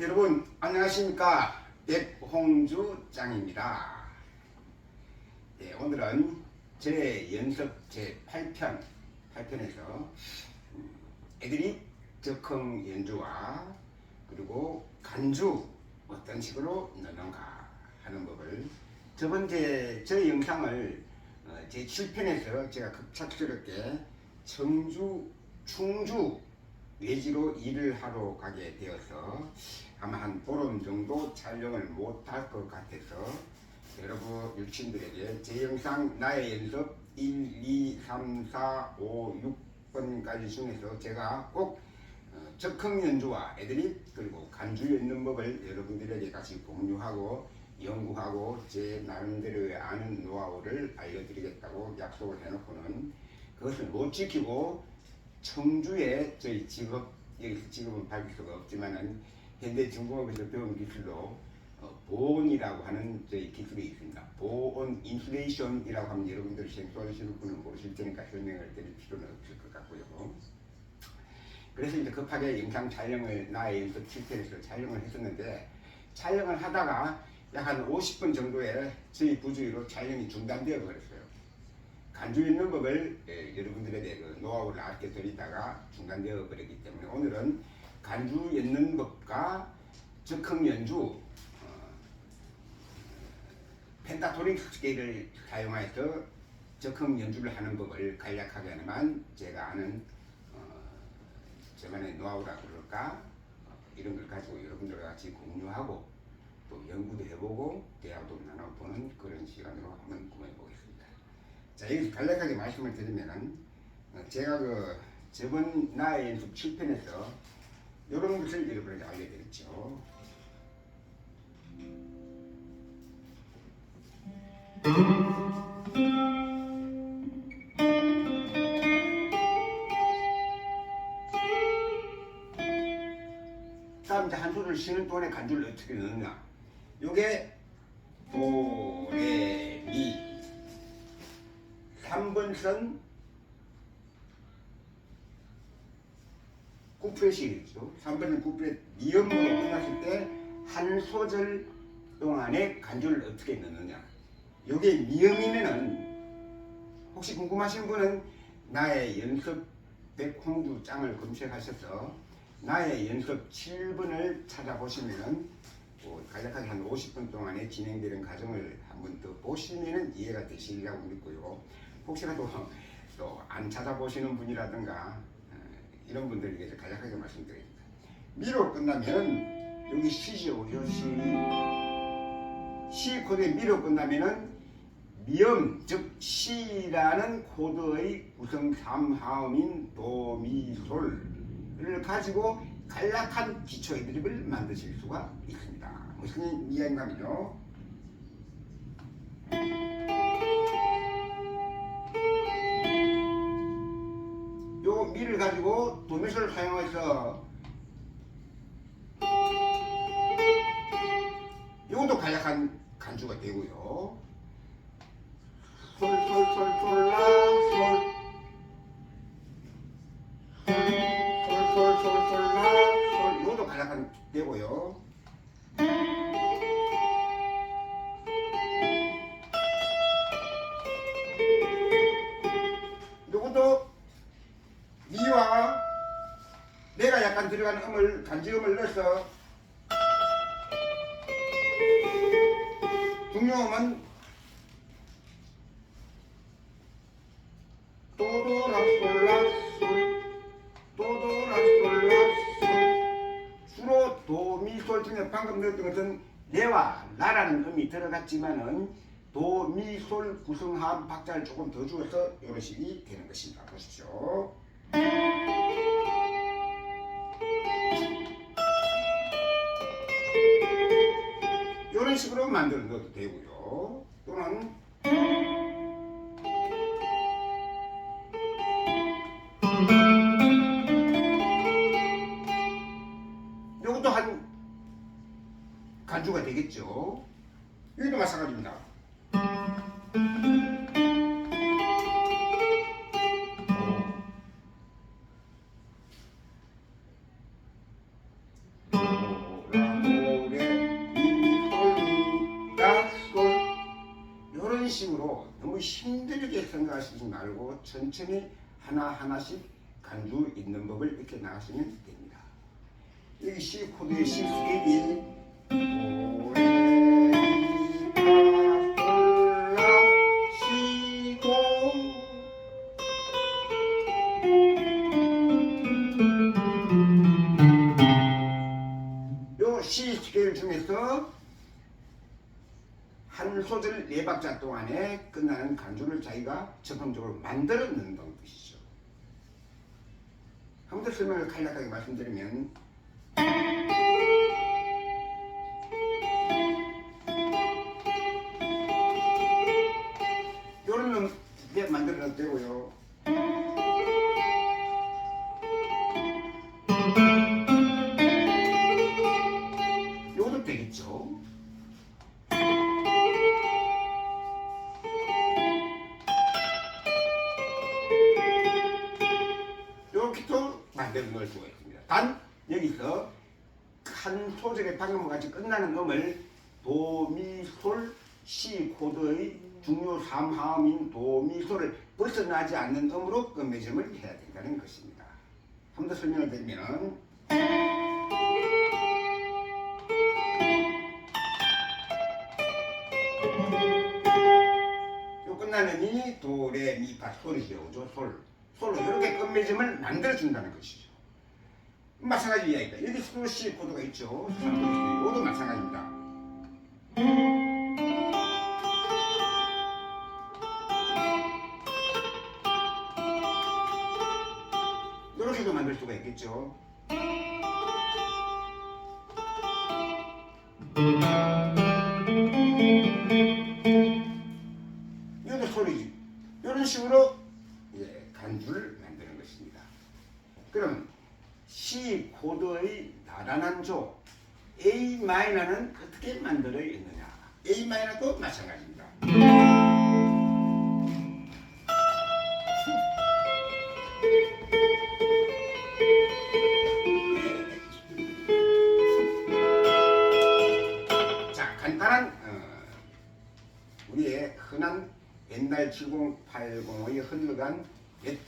여러분 안녕하십니까. 백홍주 짱입니다. 오늘은 제 연습 제8편에서 애드립 적흥 연주와 그리고 간주 어떤 식으로 넣는가 하는 법을 저번에 저 영상을 제7편에서 제가 급작스럽게 청주, 충주 외지로 일을 하러 가게 되어서 아마 한 보름 정도 촬영을 못할 것 같아서 여러분 유치인들에게 제 영상 나의 연습 1, 2, 3, 4, 5, 6번까지 중에서 제가 꼭 적흥 연주와 애드립 그리고 간주 있는 법을 여러분들에게 같이 공유하고 연구하고 제 나름대로의 아는 노하우를 알려드리겠다고 약속을 해놓고는 그것을 못 지키고 청주의 저희 직업, 여기서 직업은 밝힐 수가 없지만은 현대 중공업에서 배운 기술로 보온이라고 하는 저희 기술이 있습니다. 보온 인슐레이션이라고 하면 여러분들이 생소하시는 분은 모르실 테니까 설명을 드릴 필요는 없을 것 같고요. 그래서 이제 급하게 영상 촬영을 나의 연습 7편에서 촬영을 했었는데 촬영을 하다가 약 한 50분 정도에 저희 부주의로 촬영이 중단되어 버렸어요. 간주 있는 법을 여러분들에게 그 노하우를 알게 드리다가 중단되어 버렸기 때문에 오늘은 간주 있는 법과 적흥 연주 펜타토닉 스케일을 사용해서 적흥 연주를 하는 법을 간략하게만 제가 아는 저만의 노하우라 그럴까 이런 걸 가지고 여러분들과 같이 공유하고 또 연구도 해보고 대화도 나눠보는 그런 시간으로 한번 꾸며보겠습니다. 자, 여기서 간략하게 말씀을 드리면은 제가 그 저번 나의 연습 7편에서 이런 것을 여러분에게 알려드렸죠. 다음 이제 한 소절 쉬는 동안에 간주를 어떻게 넣느냐. 요게 도, 레, 미 3번선 쿠프렛이겠죠. 3번선 쿠프렛 미음으로 끝났을 때 한 소절 동안에 간주를 어떻게 넣느냐. 요게 미음이면은 혹시 궁금하신 분은 나의 연습 백홍주 짱을 검색하셔서 나의 연습 7번을 찾아보시면은 간략하게 한 50분 동안에 진행되는 과정을 한번 더 보시면은 이해가 되시리라고 믿고요. 혹시라도 또 안 찾아보시는 분이라든가 이런 분들에게 위해서 간략하게 말씀드립니다. 미로 끝나면 여기 시죠. 시 코드에 미로 끝나면은 미음 즉 시라는 코드의 구성 3하음인 도미솔을 가지고 간략한 기초 애드립을 만드실 수가 있습니다. 무슨 이야기냐면요. 요 미를 가지고 도미솔을 사용해서 요것도 간략한 간주가 되고요. 솔, 솔, 솔, 솔, 라, 솔. 솔, 솔, 솔, 솔, 라, 솔. 요것도 간략한 되고요. 요것도 미와 내가 약간 들어간 음을 간지음을 넣어서 중요음은 도도라솔라솔 도도라솔라솔 주로 도미솔 중에 방금 넣었던 것은 레와 라라는 음이 들어갔지만은 도미솔 구성한 박자를 조금 더 주어서 이런 식이 되는 것입니다. 보십시오. 이런 식으로 만들어 넣어도 되고요. 또는 이것도 한 간주가 되겠죠. 여기도 마찬가지입니다. 이런 식으로 너무 힘들게 생각하시지 말고 천천히 하나하나씩 간주 있는 법을 이렇게 나가시면 됩니다. 여기 C 코드의 C 스케일이 C 스케일 중에서 한 소절 4박자 동안에 끝나는 간주를 자기가 적극적으로 만들어 넣는 것이죠. 한 번 더 설명을 간략하게 말씀드리면 요런 놈 만들어 넣어도 되고요. 요것도 되겠죠. 이렇게도 만들어 넣을 수가 있습니다. 단 여기서 한 소절에 방금과 같이 끝나는 음을 도미솔 C 코드의 중요 3하음인 도미솔을 벗어나지 않는 음으로 끝맺음을 해야 된다는 것입니다. 한 번 더 설명을 드리면 요 끝나는 이 도, 레, 미, 파, 솔이죠. 솔로 이렇게 끝맺음을 만들어준다는 것이죠. 마찬가지 이야기다. 여기서도 C 코드가 있죠. 이것도 마찬가지입니다. 이렇게도 만들 수가 있겠죠. 이것도 소리지. 이런 식으로 간주를 만드는 것입니다. 그럼 C 코드의 나란한 조 A 마이너는 어떻게 만들어 있느냐? A 마이너도 마찬가지입니다. 자, 간단한 우리의 흔한 옛날 7080의 흘러간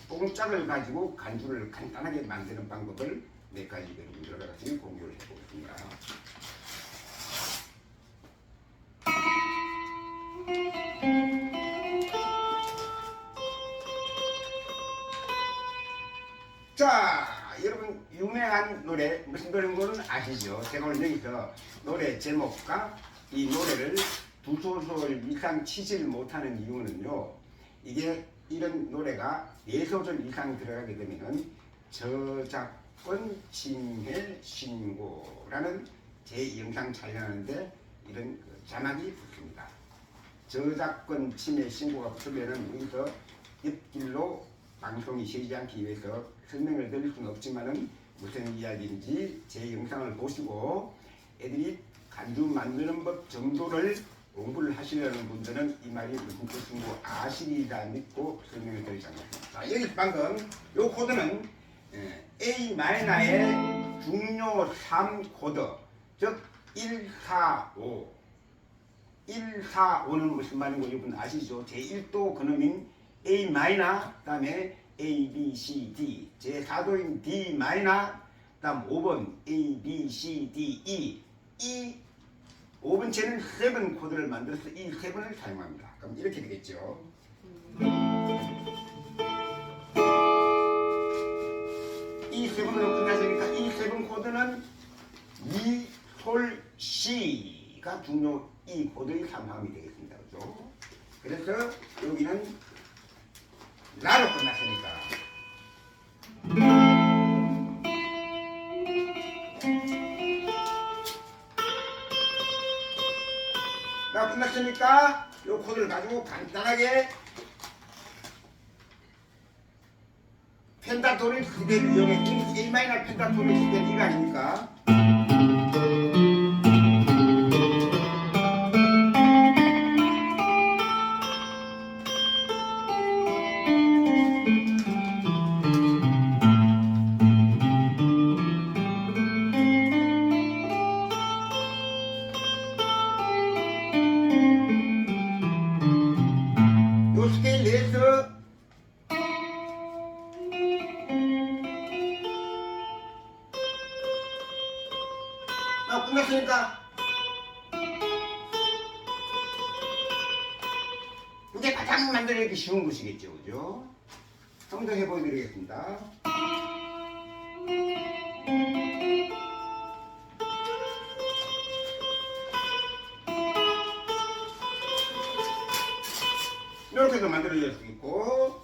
똥짝을 가지고 간주를 간단하게 만드는 방법을 몇 가지 여러분들과 같이 공유를 해보겠습니다. 자, 여러분 유명한 노래 무슨 노래인 거는 아시죠? 제가 오늘 여기서 노래 제목과 이 노래를 두 소절 이상 치질 못하는 이유는요. 이게 이런 노래가 4소절 이상 들어가게 되면은 저작권 침해 신고라는 제 영상 촬영하는데 이런 자막이 붙습니다. 저작권 침해 신고가 붙으면은 여기서 옆길로 방송이 쉬지 않기 위해서 설명을 드릴 수는 없지만은 무슨 이야기인지 제 영상을 보시고 애들이 간주 만드는 법 정도를 공부를 하시려는 분들은 이 말이 무슨 뜻인 거 아시리라 믿고 설명을 드리자겠습니다. 자, 여기 방금 이 코드는 A 마이너의 중요 3 코드, 즉 1, 4, 5. 1, 4, 5는 무슨 말인 거 여러분 아시죠? 제1도 근음인 A 마이너, 다음에 A, B, C, D, 제4도인 D 마이너, 다음 5번 A, B, C, D, E. 이 5번째는 7 코드를 만들어서 이 7을 사용합니다. 그럼 이렇게 되겠죠. 이 7으로 끝났으니까 이 7 코드는 미, 솔, 시가 중요 이 코드의 3함이 되겠습니다. 그렇죠? 그래서 여기는 라로 끝났으니까 라 끝났으니까 이 코드를 가지고 간단하게 펜타토닉 스케일을 이용해 A 마이너 펜타토닉 스케일 이거 아닙니까? 요 스케일 내에서 끝났으니까 이제 가장 만들기 쉬운 것이겠죠, 그죠? 한 번 더 해보여드리겠습니다. 이렇게도 만들어질 수 있고,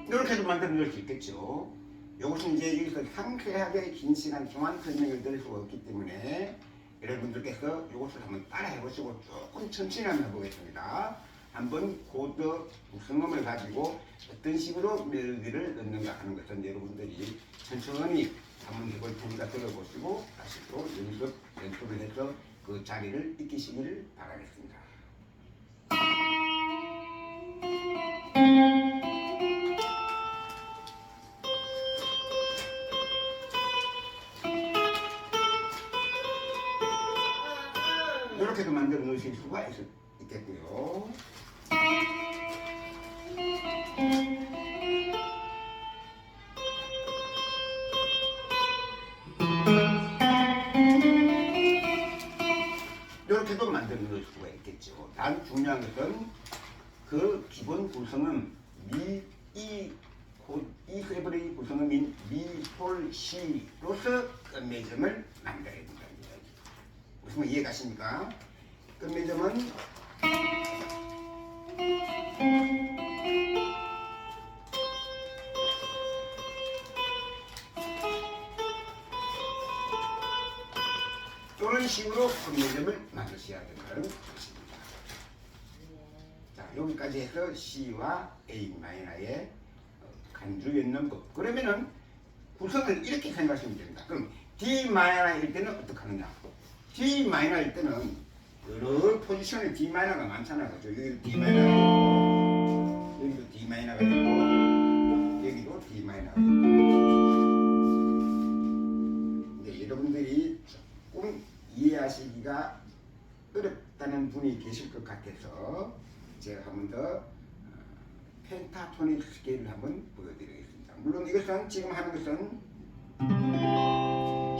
이렇게도 만들어낼 수 있겠죠. 이것은 이제 여기서 상세하게 긴 시간 동안 설명을 드릴 수가 없기 때문에 여러분들께서 이것을 한번 따라 해보시고 조금 천천히 한번 해보겠습니다. 한번 코드 구성음을 가지고 어떤 식으로 멜로디를 넣는가 하는 것은 여러분들이 천천히 한번 해볼 테니까 들어보시고 다시 또 연습을 해서 그 자리를 익히시기를 바라겠습니다. 이렇게도 만들어 놓으실 수가 있겠고요. 이렇게도 만들어 놓을 수가 있겠죠. 단 중요한 것은 그 기본 구성은 이 세븐의 구성음인 미, 솔, 시로서 끝맺음을 만들어야 된다. 무슨 말 이해가십니까? 끝맺음은 이런 식으로 끝맺음을 만드셔야 된다는 것입니다. 자, 여기까지 해서 C와 A 마이너의 간주 연nom법. 그러면은 구성을 이렇게 생각하시면 됩니다. 그럼 D 마이너일 때는 어떻게 하느냐? D 마이너일 때는 여러 포지션에 D 마이너가 많잖아요. 그렇죠? 여기도 D 마이너가 있고, 여기도 D 마이너가 있고, 여기도 D 마이너가 있고. 근데 여러분들이 조금 이해하시기가 어렵다는 분이 계실 것 같아서 제가 한 번 더 펜타토닉 스케일을 한번 보여드리겠습니다. 물론 이것은 지금 하는 것은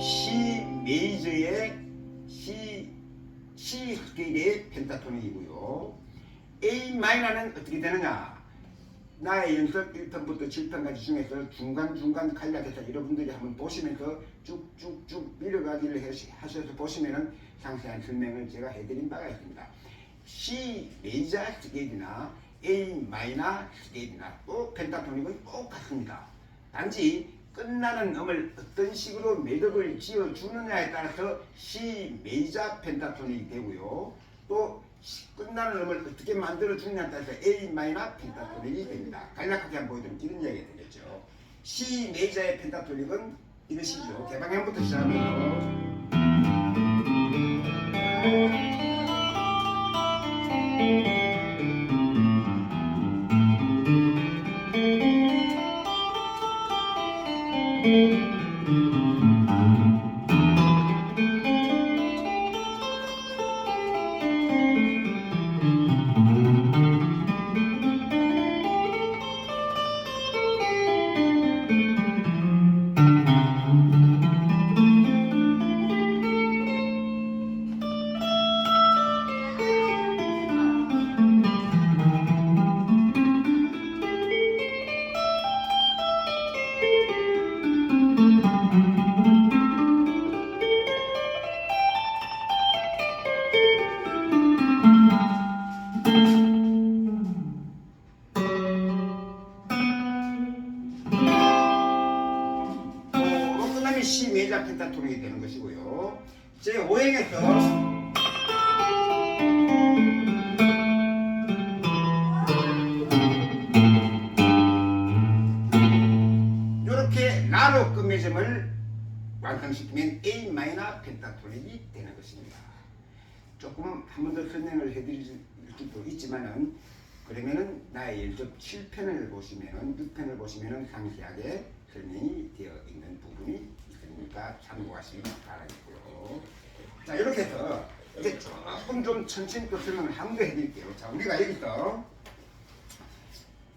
C 메이저의 C 스케일의 펜타토닉이고요. A 마이너는 어떻게 되느냐? 나의 연습 1편부터 7편까지 중에서 중간중간 간략해서 여러분들이 한번 보시면서 쭉쭉쭉 밀어가기를 하셔서 보시면은 상세한 설명을 제가 해드린 바가 있습니다. C 메이저 스케일이나 A 마이너 스케일이나 또 펜타토닉은 똑같습니다. 단지 끝나는 음을 어떤 식으로 매듭을 지어주느냐에 따라서 C 메이저 펜타토닉이 되고요. 또 끝나는 음을 어떻게 만들어주느냐에 따라서 A 마이너 펜타토닉이 됩니다. 간략하게 한번 보여드리면 이런 이야기가 되겠죠. C 메이저의 펜타토닉은 이것이죠. 개방형부터 시작하면서 펜타토닉이 되는 것이고요. 제 5행에서 이렇게 라로 끝맺음을 완성시키면 A 마이너 펜타토닉이 되는 것입니다. 조금 한 번 더 설명을 해드릴 수도 있지만은 그러면은 나의 연습 7편을 보시면은 6편을 보시면은 상세하게 설명이 되어 있는 부분이 있으니까 참고하시기 바라겠고요. 자, 이렇게 해서 이제 조금 좀 천천히 또 설명을 한 번 더 해드릴게요. 자, 우리가 여기서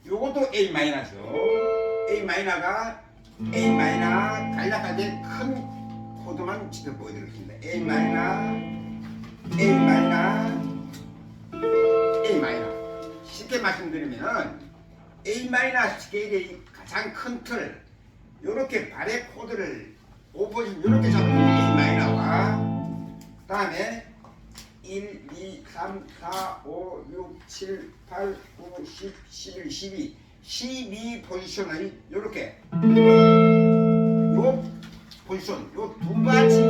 요것도 A 마이너죠. A 마이너가 A 마이너 간략하게 큰 코드만 직접 보여드리겠습니다. A 마이너, A 마이너, A 마이너. 쉽게 말씀드리면은 A 마이너 스케일의 가장 큰 틀, 요렇게 발의 코드를 오버십 요렇게 잡으면 A 마이너와 다음에 1, 2, 3, 4, 5, 6, 7, 8, 9, 10, 11, 12 포지션을 요렇게 요 포지션, 요 두 가지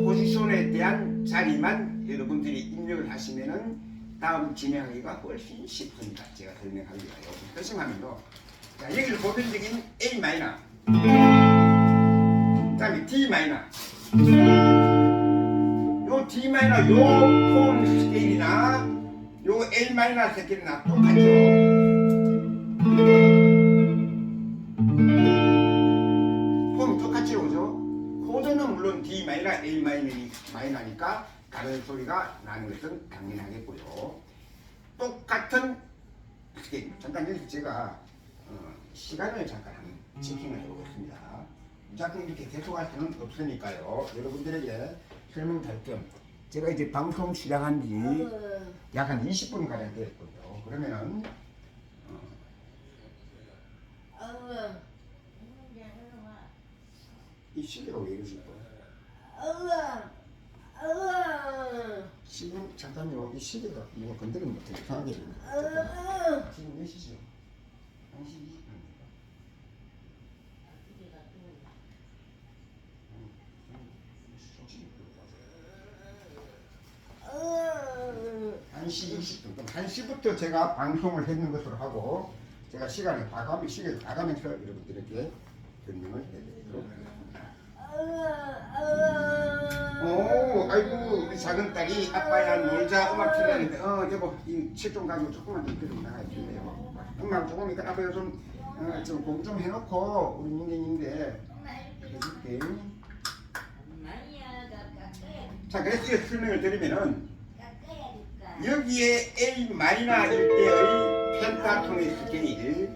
포지션에 대한 자리만 여러분들이 입력을 하시면은 다음 진행하기가 훨씬 쉽습니다. 제가 설명하기가 어떻게 하면요. 자, 여기를 보편적인 A 마이너, 다음에 D 마이너. 요 D 마이너 요 폼 스케일이나 요 A 마이너 스케일이나 똑같죠. 폼 똑같이 오죠. 코드는 물론 D 마이너, A 마이너니까 다른 소리가 나는 것은 당연하겠고요. 똑같은 스케일. 잠깐 여기서 제가 시간을 잠깐 체킹을 해보겠습니다. 자꾸 이렇게 계속할 수는 없으니까요. 여러분들에게 설명할 겸 제가 이제 방송 시작한 지 약 한 20분 가량 됐거든요. 그러면은 이 시계가 왜 이러실 거예요? 지금 잠깐요. 이 시계가 뭐가 건드리면 어떻게 이상하게 됩니다. 지금 몇 시죠? 1시 20분입니다. 1시 20분. 그럼 1시부터 제가 방송을 했는 것으로 하고 제가 시간을 봐가면서 시계를 봐가면서 여러분들에게 설명을 해드리도록 하겠습니다. 오, 아이고 우리 작은 딸이 아빠야 놀자 음악 틀었는데 여보 이 책 좀 가지고 조금만 더 들고 나가야 돼요. 음악 조금이니까 아빠 좀 공부 좀 해놓고 우리 민경인데 해줄게. 자, 그래서 이 설명을 드리면은 여기에 A 마이너일 때의 펜타토닉 스케일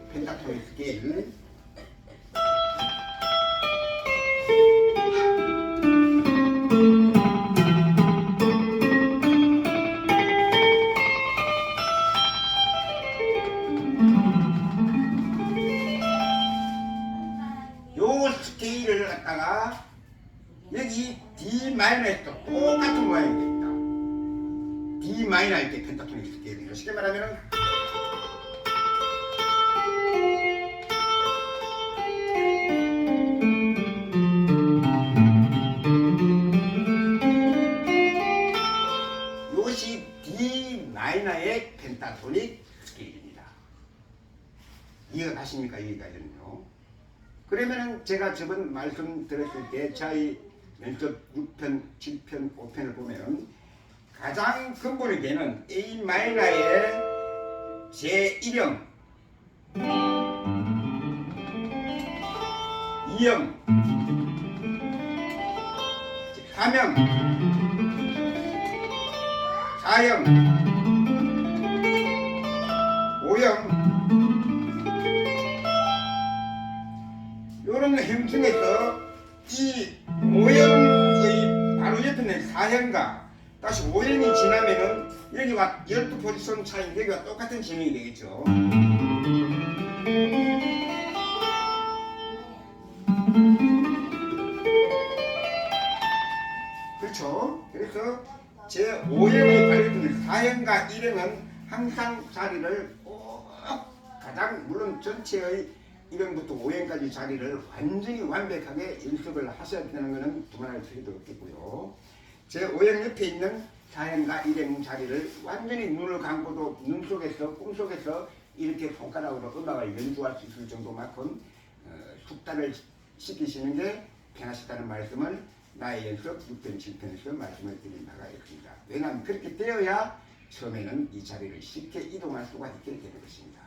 요 스케일을 갖다가 여기 D 마이너에 또 똑같은 모양이 됩니다. D 마이너일 때 펜타토닉 스케일이에요. 쉽게 말하면은 이것이 D 마이너의 펜타토닉 스케일입니다. 이해가 가십니까? 여기까지는요. 그러면은 제가 저번 말씀드렸을 때 저희 면접 6편, 7편, 5편을 보면은 가장 근본이 되는 A 마이너의 제1형, 2형, 3형, 4형, 5형 이런 형 중에서 이 5형의 바로 옆에 있는 4형과 다시 5형이 지나면은 여기가 12포지션 차이인데 여기가 똑같은 진행이 되겠죠. 그렇죠. 그래서 제 5형의 발휘되는 4형과 1형은 항상 자리를 꼭 가장 물론 전체의 1행부터 5행까지 자리를 완전히 완벽하게 연습을 하셔야 되는 것은 두말할 필요도 없겠고요. 제 5행 옆에 있는 4행과 1행 자리를 완전히 눈을 감고도 눈 속에서 꿈속에서 이렇게 손가락으로 음악을 연주할 수 있을 정도만큼 숙달을 시키시는 게 편하시다는 말씀을 나의 연습 6편 7편에서 말씀을 드린 바가 있습니다. 왜냐하면 그렇게 되어야 처음에는 이 자리를 쉽게 이동할 수가 있게 되는 것입니다.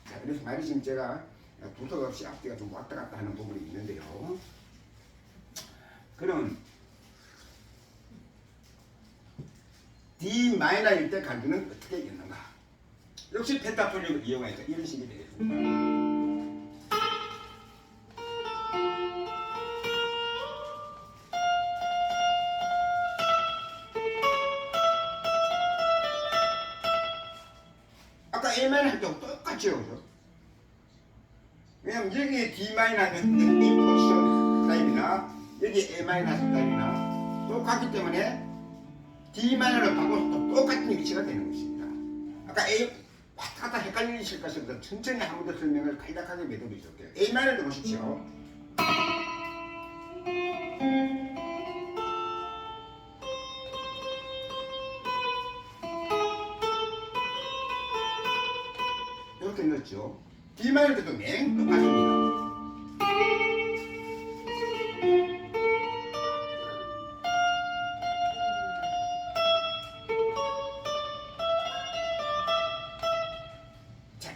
자, 그래서 말이 지금 제가 두석 없이 앞뒤가 좀 왔다 갔다 하는 부분이 있는데요. 그럼 D 마이너일 때 간주는 어떻게 있는가? 역시 펜타토닉을 이용해서 이런 식이 되겠습니다. 아까 A 마이너 할 때하고 똑같죠, 그죠? 왜냐면 여기 D 마이너는 이 포지션 스타일이나 여기 A 마이너 스타일이나 똑같기 때문에 D 마이너를 바꿔서 똑같은 위치가 되는 것입니다. 아까 A 왔다 갔다 헷갈리실 것입니다. 천천히 한 번 더 설명을 간략하게 매듭해줄게요. A 마이너를 보십시오. 이렇게 넣었죠. D 마이너 때도 맨 똑같습니다.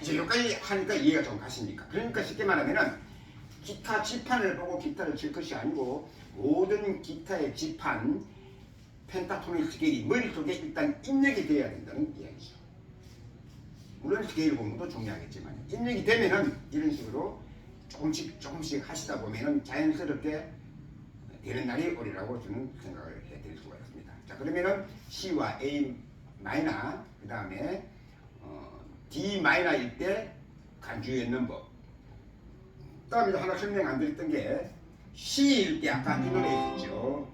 이제 여기까지 하니까 이해가 좀 가십니까? 그러니까 쉽게 말하면은 기타 지판을 보고 기타를 칠 것이 아니고 모든 기타의 지판, 펜타토닉 스케일이 머릿속에 일단 입력이 되어야 된다는 이야기죠. 물론 스케일 공부도 중요하겠지만 입력이 되면은 이런 식으로 조금씩 하시다 보면은 자연스럽게 되는 날이 오리라고 저는 생각을 해드릴 수가 있습니다. 자, 그러면은 C와 A 마이너, 그 다음에 D 마이너일 때 간주였는 법. 다음에 하나 설명 안 드렸던 게 C일 때 아까 이 노래 있었죠.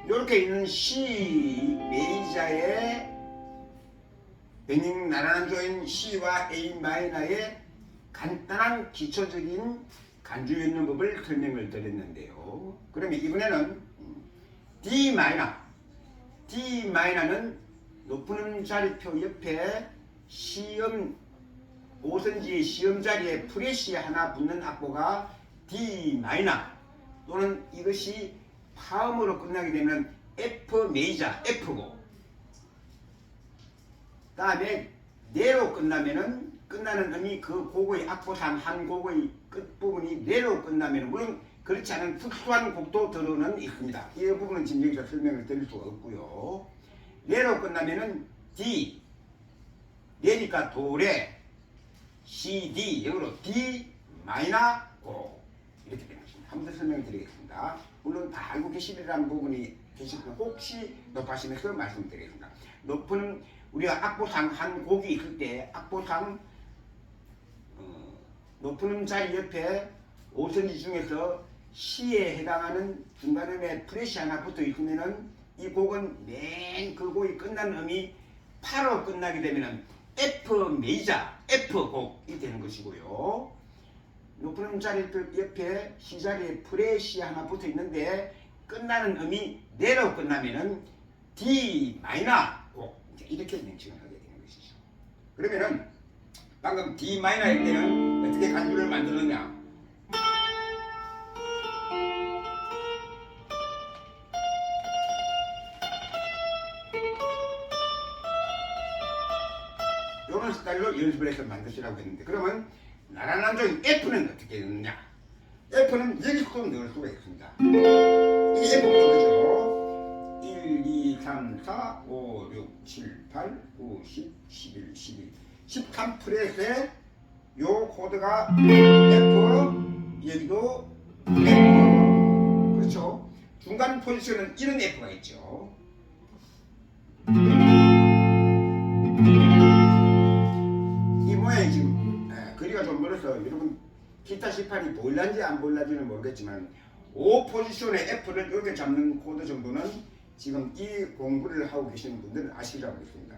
이렇게 있는 C 메이저의 베닝 나란조인 C와 A 마이너의 간단한 기초적인 간주 연주법을 설명을 드렸는데요. 그러면 이번에는 D 마이너. D 마이너는 높은 자리표 옆에 시음 5cm의 시음 자리에 프레시 하나 붙는 악보가 D 마이너 또는 이것이 파음으로 끝나게 되면 F 메이저 F고, 다음에 네로 끝나면은 끝나는 음이 그 곡의 악보상 한 곡의 끝부분이 네로 끝나면, 물론 그렇지 않은 특수한 곡도 들어는 있습니다. 이 부분은 지금 여기서 설명을 드릴 수가 없고요. 네로 끝나면은 D, 네니까 도레, C, D, 영어로 D 마이너 고 이렇게 되는 것입니다. 한 번 더 설명을 드리겠습니다. 물론 다 알고 계시리라는 부분이 계시면 혹시 높아지면서 말씀드리겠습니다. 높은 우리가 악보상 한 곡이 있을 때 악보상 높은 음 자리 옆에 5cm 중에서 C에 해당하는 중간음에 프레시 하나 붙어 있으면은 이 곡은 맨 그 곡이 끝난 음이 8로 끝나게 되면은 F 메이저 F 곡이 되는 것이고요. 높은 음 자리 옆에 C 자리에 프레시 하나 붙어 있는데 끝나는 음이 네로 끝나면은 D 마이너 곡, 이렇게 명칭을 하게 되는 것이죠. 그러면은 방금 D 마이너일 때는 어떻게 간주를 만들었냐? 이런 스타일로 연습을 해서 만드시라고 했는데, 그러면 나란한조인 F는 어떻게 되느냐? F는 여기서 넣을 수가 있습니다. 이 F 코드죠. 1, 2, 3, 4, 5, 6, 7, 8, 9, 10, 11, 12 13프렛에 요 코드가 F, 여기도 F, 그렇죠? 중간 포지션은 이런 F가 있죠. 이 모양이 지금 거리가 좀 멀어서 여러분 기타 지판이 보일란지 안 보일란지는 모르겠지만 O 포지션의 F를 이렇게 잡는 코드 정도는 지금 이 공부를 하고 계시는 분들은 아시리라고 믿습니다.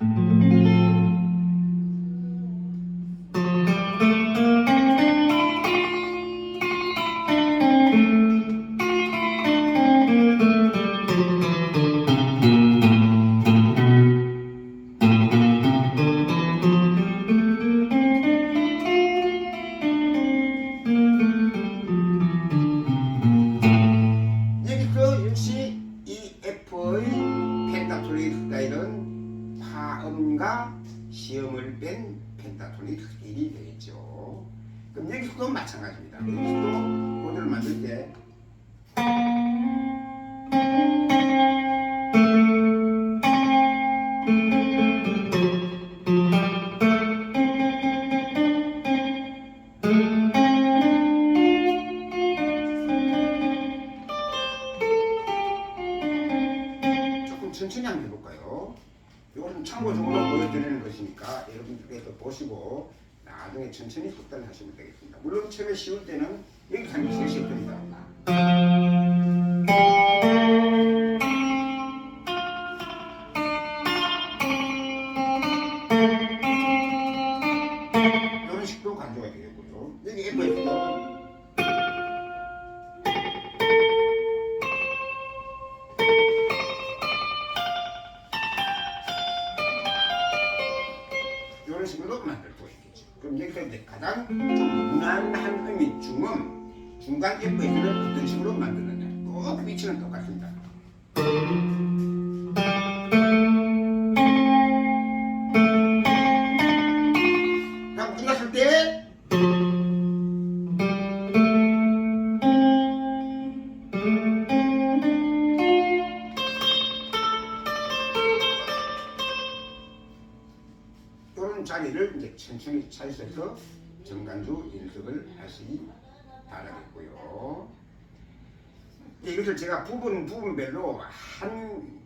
여기서 역시 이 F의 펜타토닉 스타일은 파음과 시음을 뺀 펜타토닉 스타일이 되겠죠. 그럼 여기서도 마찬가지입니다. 여기서도 코드를 만들 때 천천히 한번 해볼까요? 이거는 참고적으로 보여드리는 것이니까 여러분들께서 보시고 나중에 천천히 숙달을 하시면 되겠습니다. 물론 처음에 쉬울 때는 여기 가면 제일 쉬울 겁니다. 이런 식으로 간주가 되겠고요. 여기 F에서 이런 식으로 만들 수 있겠죠. 그럼 여기서 이제 가장 좀 무난한 음이 중음, 중간 F에서는 어떤 식으로 만드느냐. 또 위치는 똑같습니다. 그럼 끝났을 때 이런 자리를 이제 천천히 찾으셔서 정간주 연습을 하시기 바라겠고요. 이것을 제가 부분별로 한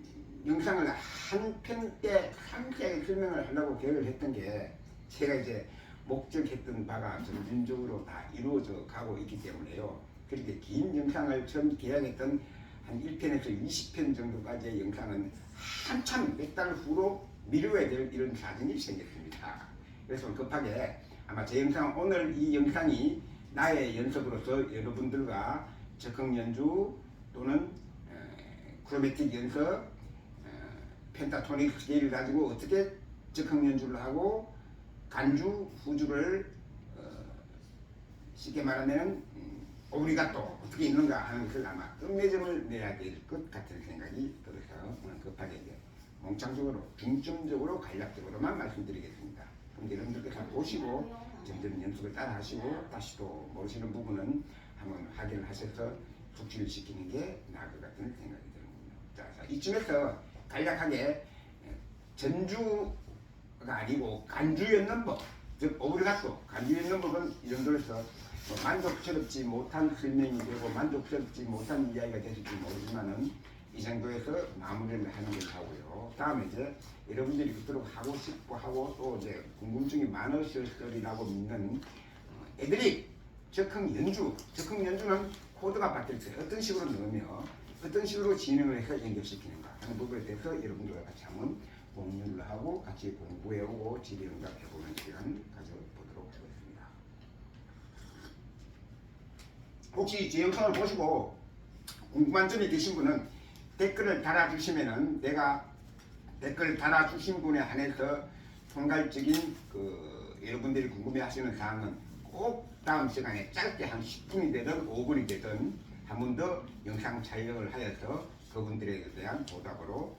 영상을 한 편 때 상세하게 설명을 하려고 계획을 했던 게 제가 이제 목적했던 바가 점진적으로 다 이루어져 가고 있기 때문에요. 그렇게 긴 영상을 처음 계획했던 한 1편에서 20편 정도까지의 영상은 한참 몇 달 후로 미루어야 될 이런 사정이 생겼습니다. 그래서 급하게 아마 제 영상, 오늘 이 영상이 나의 연습으로서 여러분들과 적흥 연주 또는 크로매틱 연습, 펜타토닉 스케일을 가지고 어떻게 적흥 연주를 하고 간주, 후주를 쉽게 말하면 우리가 또 어떻게 있는가 하는 것을 아마 끝맺음을 내야 될 것 같은 생각이 들어서 오늘 급하게 이제 몽창적으로 중점적으로 간략적으로만 말씀드리겠습니다. 그럼 여러분들께서 보시고 점점 연습을 따라 하시고 다시 또 모르시는 부분은 한번 확인을 하셔서 숙지를 시키는 게 나을 것 같은 생각이 드는군요. 자, 이쯤에서 간략하게 전주가 아니고 간주였는 법, 즉 오브리가토 간주였는 법은 이 정도에서 만족스럽지 못한 설명이 되고 만족스럽지 못한 이야기가 되실지 모르지만은 이 정도에서 마무리를 하는 게 하고요. 다음에 이제 여러분들이 그토록 하고 싶고 하고 또 이제 궁금증이 많으실 거리라고 믿는 애드립, 적흥 연주는 코드가 바뀔 때 어떤 식으로 넣으며 어떤 식으로 진행을 해서 연결시키는가 하는 부분에 대해서 여러분들과 같이 한번 공유를 하고 같이 공부해오고 질의응답해보는 시간 가져보도록 하겠습니다. 혹시 제 영상을 보시고 궁금한 점이 계신 분은 댓글을 달아주시면은 내가 댓글 달아주신 분에 한해서 총괄적인 여러분들이 궁금해하시는 사항은 꼭 다음 시간에 짧게 한 10분이 되든 5분이 되든 한 번 더 영상 촬영을 하여서 그분들에 대한 보답으로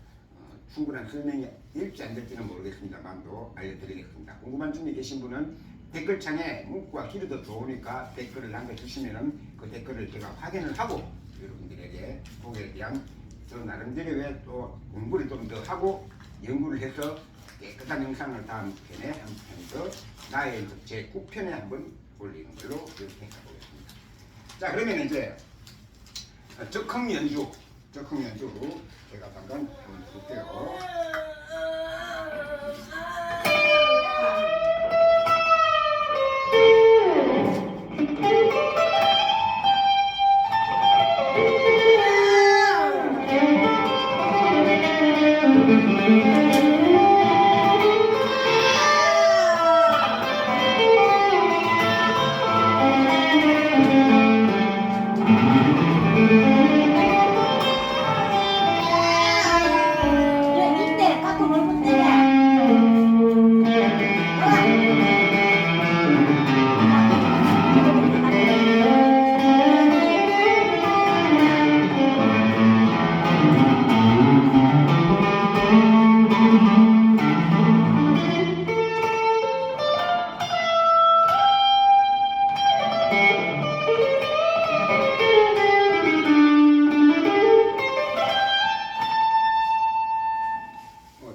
충분한 설명이 될지 안 될지는 모르겠습니다만도 알려드리겠습니다. 궁금한 점이 계신 분은 댓글창에 문구가 길이 더 좋으니까 댓글을 남겨주시면은 그 댓글을 제가 확인을 하고 여러분들에게 거기에 대한 저 나름대로의 또 공부를 좀 더 하고 연구를 해서 깨끗한 영상을 다음 편에 한 편 더 나의 제 9편에 한번 올리는 걸로 이렇게 해보겠습니다. 자, 그러면 이제 적흥 연주 제가 잠깐 한번 볼게요.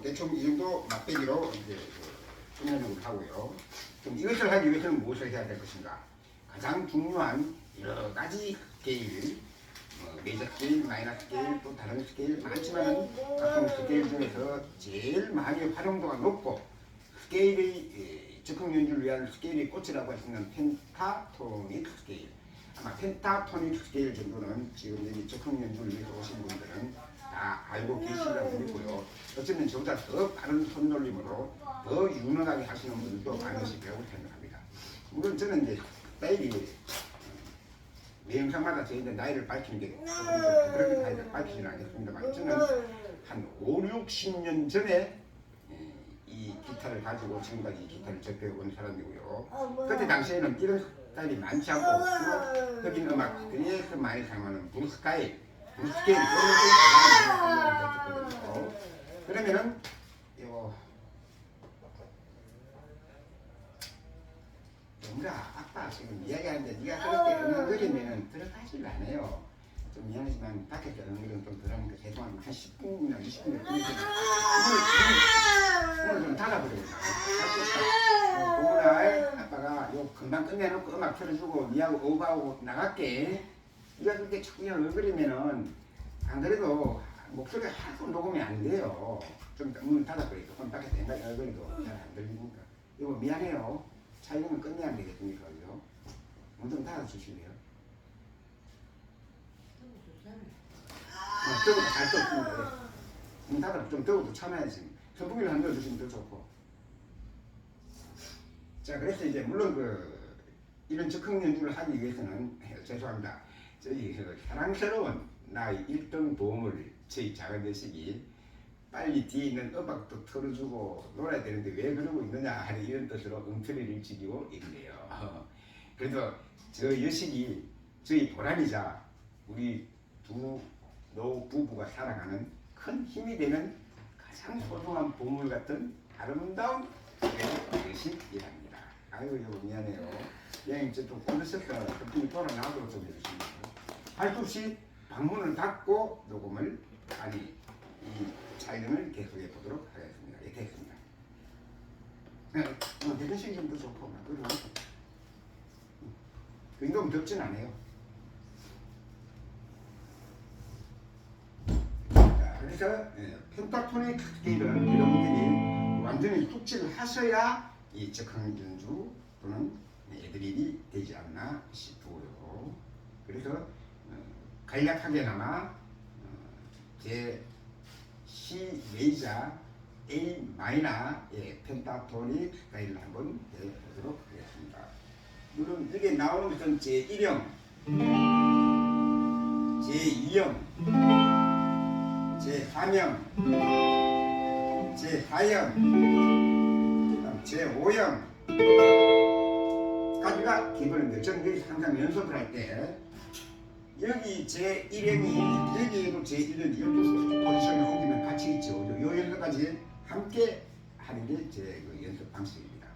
대충 이 정도 맛배기로 이제 끝내는 걸 하고요. 그럼 이것을 하기 위해서는 무엇을 해야 될 것인가? 가장 중요한 여러 가지 스케일, 메이저 스케일, 마이너 스케일, 또 다른 스케일 많지만 각종 스케일 중에서 제일 많이 활용도가 높고 스케일의 즉흥 연주를 위한 스케일의 꽃이라고 할 수 있는 펜타토닉 스케일. 아마 펜타토닉 스케일 정도는 지금 여기 즉흥 연주를 위해서 오신 분들은 다 알고 계시라고 믿고요. 어쩌면 저보다 더 빠른 손놀림으로 더 유능하게 하시는 분들도 많으시리라고 생각합니다. 물론 저는 이제 스타일이 매 영상마다 저희들 나이를 밝히는 게 그렇게 나이를 밝히지는 않겠습니다만 저는 한 5, 60년 전에 이 기타를 가지고 지금까지 이 기타를 접해온 사람이고요. 그때 당시에는 이런 스타일이 많지 않고 흑인 음악 그래서 많이 사용하는 블루스타일, 블루스케일 이런 걸 사용했거든요. 그러면은 이거 뭔가 아빠 지금 이야기하는데 네가 그렇게 응원거리면 들어가질 않아요. 좀 미안하지만 밖에서 응원은 좀 덜하니까 죄송합니다. 한 10분이나 20분 문을 좀 닫아버리겠다. 오늘 아빠가 요 금방 끝내놓고 음악 틀어주고 니하고 오버하고 나갈게. 네가 그렇게 자꾸 응원거리면은 안 그래도 목소리가 하나도 녹음이 안 돼요. 좀 문을 닫아버리고 그럼 밖에서 응원거리도 잘 안 들리니까 이거 미안해요. 촬영은 끝내야 안 되겠습니까? 그죠? 좀 닫아주실래요? 뜨거도 잘 떴습니다. 문 닫아 좀 뜨거도 참아야지. 선풍기를 한 넣어주시면 더 좋고. 자, 그래서 이제 물론 이런 즉흥 연주를 하기 위해서는 죄송합니다. 저희 사랑스러운 나의 1등 보험을 저희 작은 자식이 빨리 뒤에 있는 음악도 틀어주고 놀아야 되는데 왜 그러고 있느냐 하는 이런 뜻으로 엉터리를 지기고 있네요. 그래도 저 여식이 저희 보람이자 우리 두 노 부부가 살아가는 큰 힘이 되는 가장 소중한 보물 같은 아름다운 여식이랍니다. 아이고 여보 미안해요. 여행 좀 끊으셨다. 그분이 돌아 나오도록 좀 해주십니다. 할 수 없이 방문을 닫고 녹음을 아니 이 촬영을 계속해 보도록 하겠습니다. 예, 됐습니다. 대전식 좀더 좋고, 그리고 그 정도면 덥진 않아요. 자, 그래서 펜타토닉 스케일은 여러분들이 완전히 숙지를 하셔야 이 즉흥 연주 또는 애드립이 되지 않나 싶고요. 그래서 간략하게나마 제 C 메이저 A 마이너의 펜타토닉 스타일을 한번 해보도록 하겠습니다. 물론 여기 나오는 것은 제1형, 제2형, 제3형, 제4형, 제5형까지가 기본인데 저는 여기서 항상 연습을 할 때 여기 제1형이 여기에도 제1형이 12 포지션을 옮기면 같이 있죠. 요 연습까지 함께 하는 게 제 연습 방식입니다.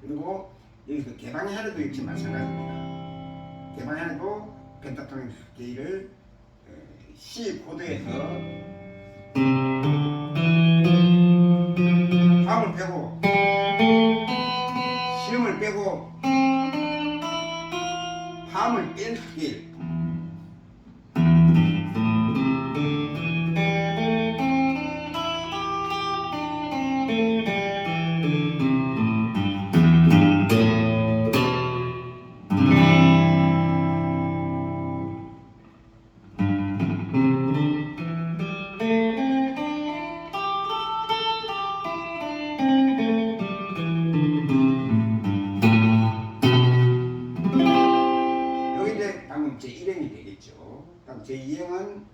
그리고 여기서 개방현에도 역시 마찬가지입니다. 개방현에도 펜타토닉 스케일을 C 코드에서 화음을 빼고 시음을 빼고 화음을 뺀 스케일 제1형이 되겠죠. 그럼 제2형은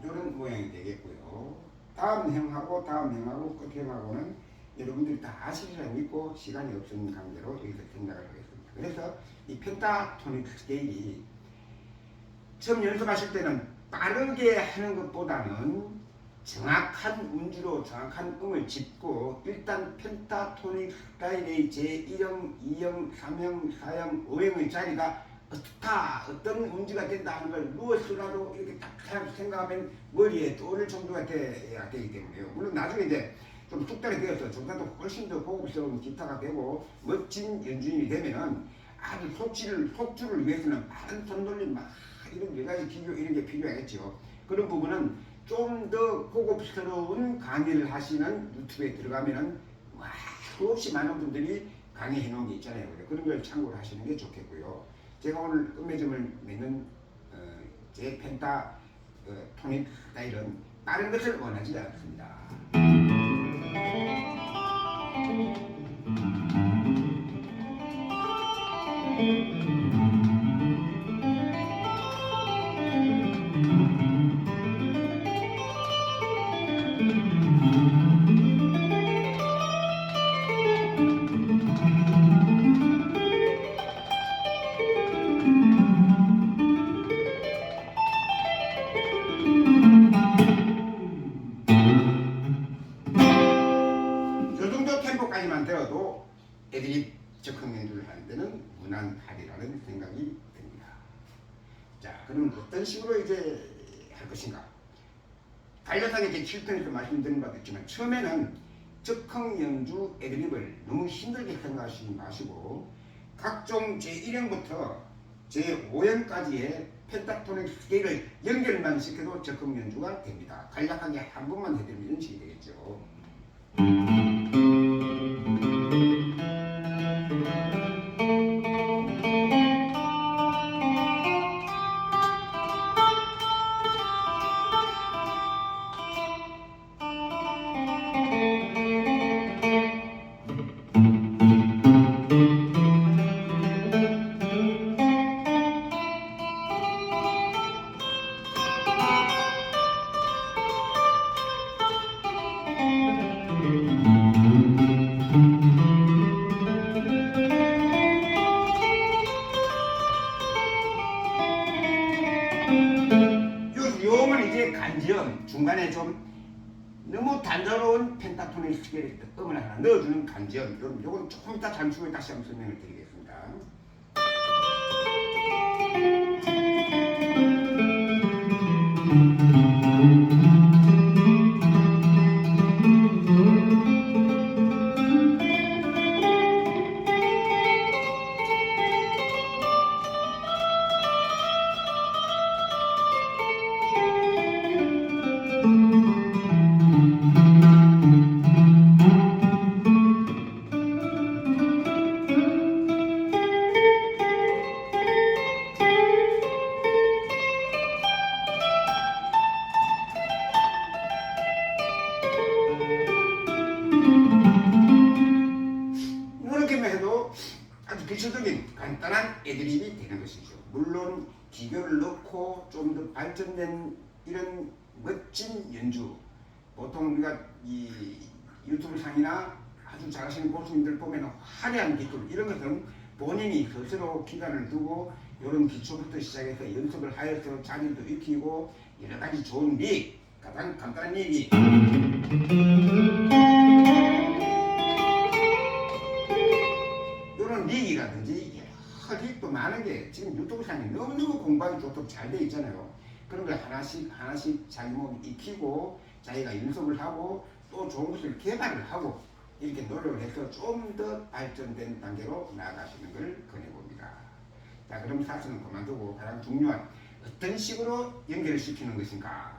이런 모양이 되겠고요. 다음 형하고 끝형하고는 여러분들이 다 아시리라 믿고 시간이 없는 관계로 여기서 생각을 하겠습니다. 그래서 이 펜타토닉 스케일이 처음 연습하실 때는 빠르게 하는 것보다는 정확한 운지로 정확한 음을 짚고 일단 펜타토닉 스타일의 제1형, 2형, 3형, 4형, 5형의 자리가 어떻다, 어떤 운지가 된다 하는 걸 누워서라도 이렇게 딱 생각하면 머리에 떠오를 정도가 돼야 되기 때문에요. 물론 나중에 이제 좀 뚝딱이 되어서 조금더 훨씬 더 고급스러운 기타가 되고 멋진 연주인이 되면은 아주 속주를 위해서는 많은 손놀림, 막 이런 여러 가지 기교 이런 게 필요하겠죠. 그런 부분은 좀 더 고급스러운 강의를 하시는 유튜브에 들어가면은 수없이 많은 분들이 강의해 놓은 게 있잖아요. 그런 걸 참고를 하시는 게 좋겠고요. 제가 오늘 음매점을 맺는 제 펜타 토닉 스타일은 다른 것을 원하지 않습니다. 템포까지만 되어도 애드립 적응 연주를 하는 데는 무난하리라는 생각이 듭니다. 자, 그럼 어떤 식으로 이제 할 것인가? 간략하게 제 7편에서 말씀드린 바도 있지만 처음에는 적응 연주 애드립을 너무 힘들게 생각하시지 마시고 각종 제1형부터 제5형까지의 펜타토닉 스케일을 연결만 시켜도 적응 연주가 됩니다. 간략하게 한 번만 해드리면 이런 식이 되겠죠. 요음은 이제 간지음, 중간에 좀 너무 단조로운 펜타토닉 스케일 음을 하나 넣어주는 간지음, 요건 조금 이따 잠시 후에 다시 한번 설명을 드리겠습니다. 이렇게만 해도 아주 기초적인 간단한 애드립이 되는 것이죠. 물론 기교를 넣고 좀 더 발전된 이런 멋진 연주, 보통 우리가 이 유튜브 상이나 아주 잘하시는 고수님들 보면 화려한 기술 이런 것은 본인이 스스로 기간을 두고 이런 기초부터 시작해서 연습을 하여서 자질도 익히고 여러 가지 좋은 릭, 가장 간단한 릭이 이런 릭이라든지 여러 릭도 많은 게 지금 유튜브 상에 너무너무 공부하기 좋도록 잘 돼 있잖아요. 그런 걸 하나씩 자기 몸 익히고 자기가 연습을 하고 또 좋은 것을 개발을 하고 이렇게 노력을 해서 좀 더 발전된 단계로 나아가시는 걸 권해봅니다. 자, 그럼 사실은 그만두고 가장 중요한 어떤 식으로 연결을 시키는 것인가?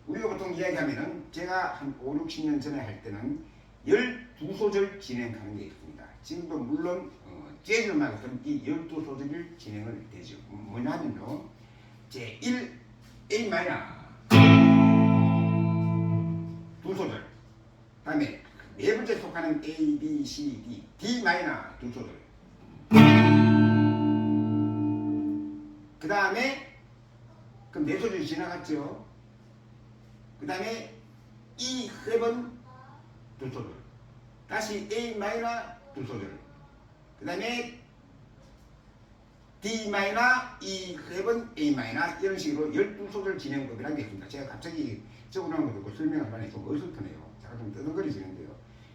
우리가 보통 이야기하면은 제가 한 5, 60년 전에 할 때는 12소절 진행하는 게 있습니다. 지금도 물론 재즈 음악에서는 이 12소절을 진행을 되죠. 뭐냐면요. 제1 A 마이너 두 소절, 다음에 네 번째 속하는 A, B, C, D, D 마이너 두 소절, 그 다음에 그럼 네 소절이 지나갔죠. 그 다음에 E 세번 두 소절, 다시 A 마이너 두 소절, 그 다음에 D 마이너, E 세번 A 마이너 이런 식으로 12소절 진행법이라는 게 있습니다. 제가 갑자기 적어놓은 것도 없고 설명하기만 좀 어설프네요. 제가 좀 떠들거리지는데요.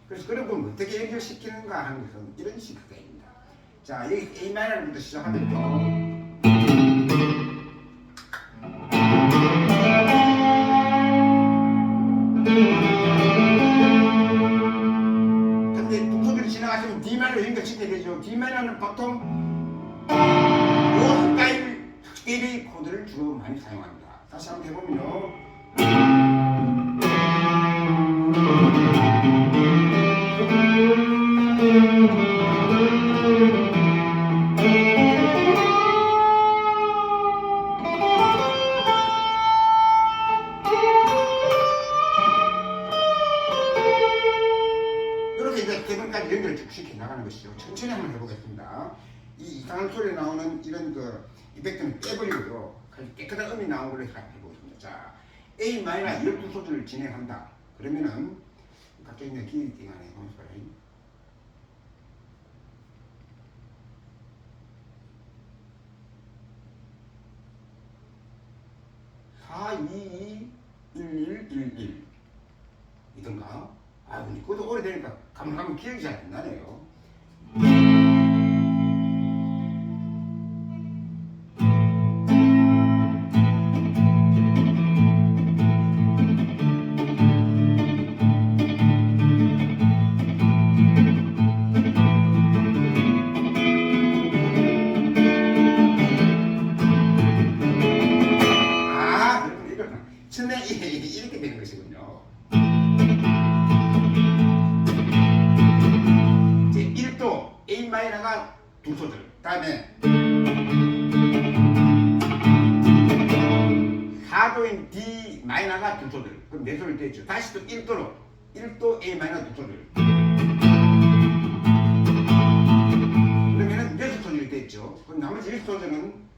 그래서 그런 부분 어떻게 연결시키는가 하는 것은 이런 식입니다. 자, 여기 A 마이너부터 시작하면요. 근데 동서들이 지나가시면 D 마이너 연결시켜야 되죠. D 마이너는 보통 요 스타일의 코드를 주로 많이 사용합니다. 다시 한번 해보면요. 이렇게 이제 개변까지 연결을 쭉 시켜 나가는 것이죠. 천천히 한번 해보겠습니다. 이 이상한 소리 나오는 이런 그 이펙트는 빼버리고요. 깨끗한 음이 나오는 걸로 해보겠습니다. 자, A 마이너 12소절을 진행한다. 그러면은 갑자기 이제 기억이 띵하네. 사, 2, 2, 1, 1, 1 이던가? 아, 근데 그것도 오래되니까 가면 기억이 잘 안 나네요. 처음에 이렇게 되는 것이군요. 이제 1도 A 마이너가 두 소절, 다음에 4도인 D 마이너가 두 소절, 그럼 네 소절 됐죠. 다시 또 1도 A 마이너 두 소절. 그러면은 6소절이 됐죠. 그럼 나머지 1소절은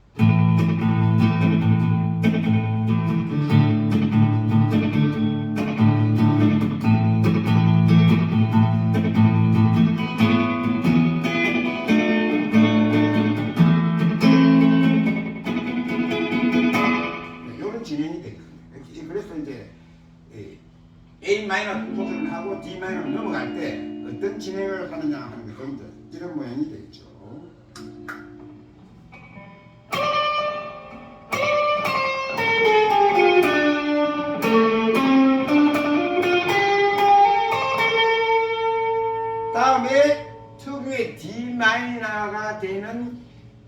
진행이 되거든요. 그래서 이제 A 마이너 두 소절을 하고 D 마이너를 넘어갈 때 어떤 진행을 하느냐 하는 것은 이런 모양이 되겠죠. 다음에 특유의 D 마이너가 되는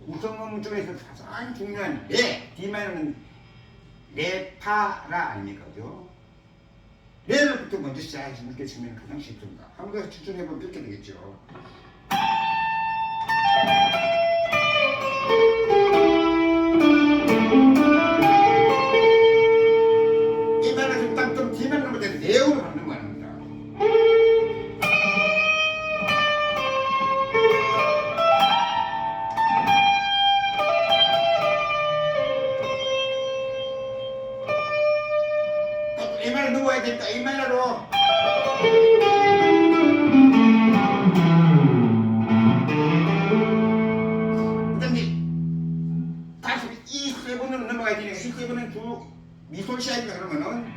구성음 중에서 가장 중요한 D 마이너는 레파라 아닙니까? 그죠? 레로부터 먼저 시작해서 이렇게 치면 가장 쉽습니다. 한번 더 추천해보면 이렇게 되겠죠. 이 말은 좀 뒤만 넘을 때 내용을 받는 거 아닙니다. A 마이너 넘어야 되니까 A 마이너로 그다음에 다시 E7으로 넘어가야 되니까 E7은 주 미솔 시작이니까 그러면은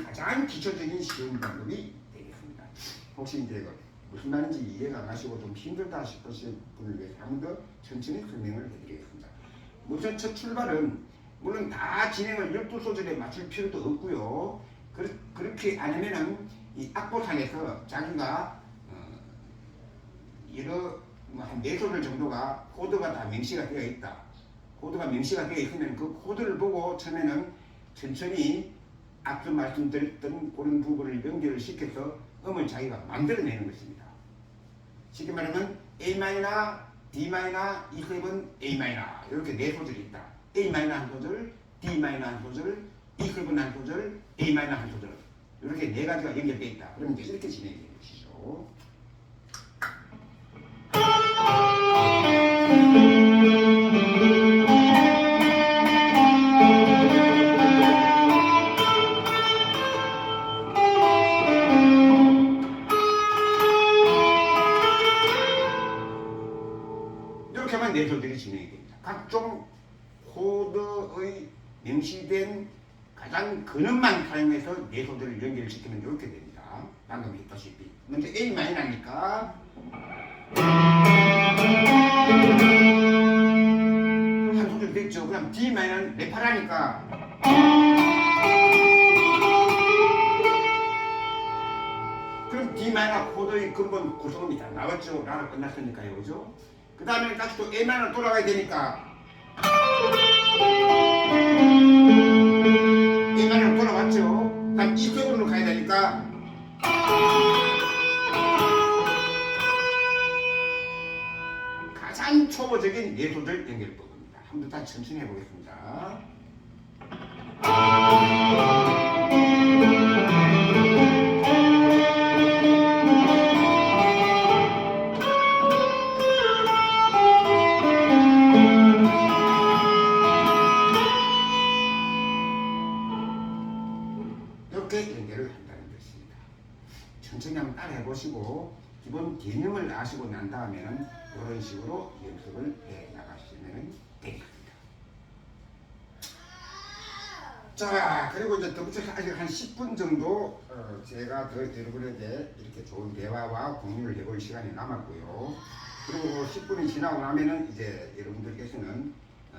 가장 기초적인 쉬운 방법이 되겠습니다. 혹시 이제 무슨 말인지 이해가 안 가시고 좀 힘들다 싶으신 분을 위해서 한 번 더 천천히 설명을 해드리겠습니다. 우선 첫 출발은 물론 다 진행을 12소절에 맞출 필요도 없고요. 그렇게 안 하면은 이 악보상에서 자기가 여러 한 4소절 정도가 코드가 다 명시가 되어 있다. 코드가 명시가 되어 있으면 그 코드를 보고 처음에는 천천히 앞서 말씀드렸던 그런 부분을 연결을 시켜서 음을 자기가 만들어내는 것입니다. 쉽게 말하면 A 마이너, D 마이너, E7, A 마이너 이렇게 4소절이 있다. A 마이너 한 소절, D 마이너 한 소절, E7 한 소절, A 마이너 한 소절 이렇게 4가지가 연결되어 있다. 그러면 이제 이렇게 진행이 되는 것이죠. 예술들이 진행이 됩니다. 각종 코드의 명시된 가장 근원만 사용해서 예술들을 연결시키면 이렇게 됩니다. 방금 했다시피 먼저 A 마이너니까 한 소절 됐죠. 그럼 D 마이너는 네파라니까 그럼 D 마이너 코드의 근본 구성음이 다 나왔죠. 나라 끝났으니까요, 그죠? 그 다음에 다시 또 A 마이너 돌아가야 되니까 A 마이너 돌아왔죠. 그다음 E 세븐으로 가야 되니까 가장 초보적인 예술들 연결법입니다. 한번 더 천천히 해보겠습니다. 이렇게 연결을 한다는 것입니다. 천천히 한번 따라 해보시고 기본 개념을 아시고 난 다음에는 이런 식으로 연습을 해 나가시면 되겠습니다. 자, 그리고 이제 더 붙여서 아직 한 10분 정도 제가 더 여러분에게 이렇게 좋은 대화와 공유를 해볼 시간이 남았고요. 그리고 10분이 지나고 나면은 이제 여러분들께서는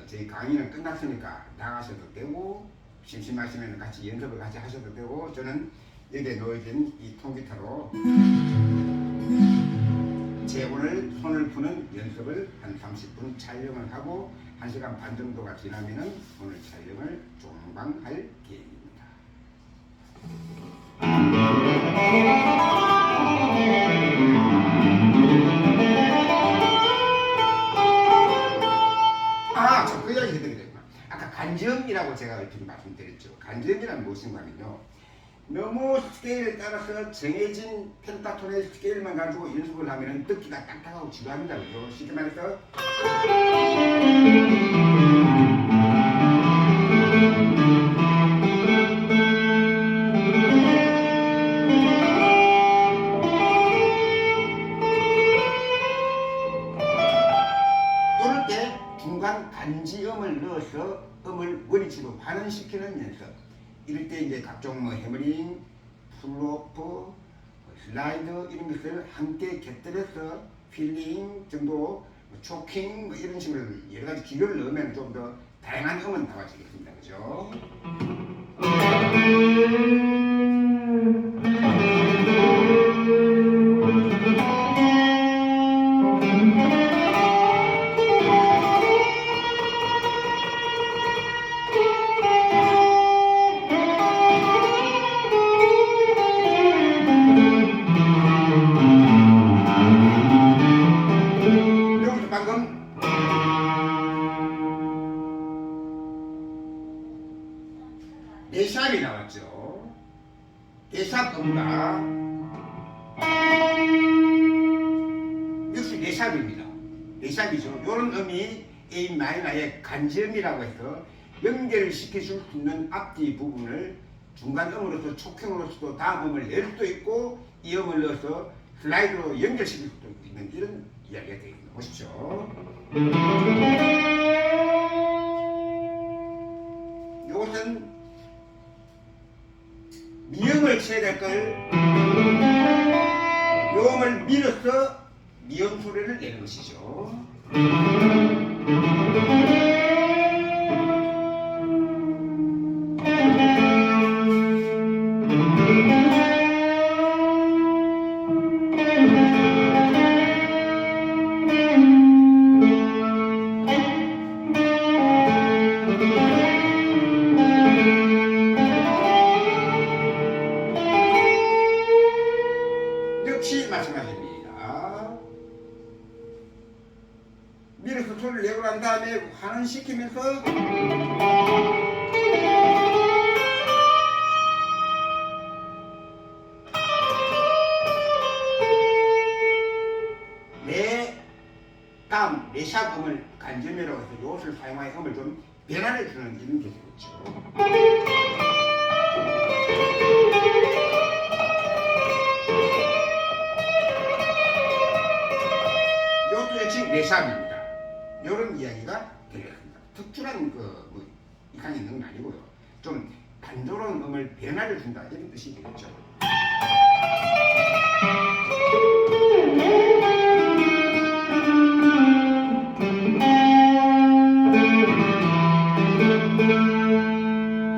저희 강의는 끝났으니까 나가셔도 되고 심심하시면 같이 연습을 같이 하셔도 되고 저는 여기에 놓여진 이 통기타로 제 오늘 손을 푸는 연습을 한 30분 촬영을 하고 1시간 반 정도가 지나면은 오늘 촬영을 종방할 계획입니다. 아, 저 그 이야기 해드리겠구나. 아까 간지음이라고 제가 얼핏 말씀드렸죠. 간지음이란 무엇인가 하면요. 너무 스케일에 따라서 정해진 펜타톤의 스케일만 가지고 연습을 하면 듣기가 딱딱하고 지루합니다. 그죠? 쉽게 말해서 이럴 때 중간 간지음을 넣어서 음을 원위치로 환원시키는 연습. 이럴 때 이제 각종 뭐 해머링, 풀로프, 슬라이드 이런 것을 함께 곁들여서 필링 정도, 초킹 뭐 이런 식으로 여러 가지 기교를 넣으면 좀 더 다양한 음은 나와지겠습니다. 그죠? 여기서 방금 네샵이 나왔죠. 네샵 음과 역시 네샵입니다. 네샵이죠. 이런 음이 A 마이너의 간지음이라고 해서 연결을 시켜줄 수 있는 앞뒤 부분을 중간 음으로서 촉형으로서도 다음 음을 낼 수도 있고 이 음을 넣어서 슬라이드로 연결시킬 수도 있는 이런 이야기가 되겠습니다. 보십시오. 이것은 미음을 쳐야 될 걸 요음을 밀어서 미음 소리를 내는 것이죠. 역시 마찬가지입니다. 밀어서 소리를 내고 난 다음에 환원시키면서 다음 네샵 음을 간점이라고 해서 이것을 사용하여 음을 좀 변화를 주는 이런 게 되겠죠. 이것도 역시 네샵입니다. 이런 이야기가 되겠습니다. 특출한 뭐 이상이 있는 건 아니고요. 좀 단조로운 음을 변화를 준다 이런 뜻이 되겠죠.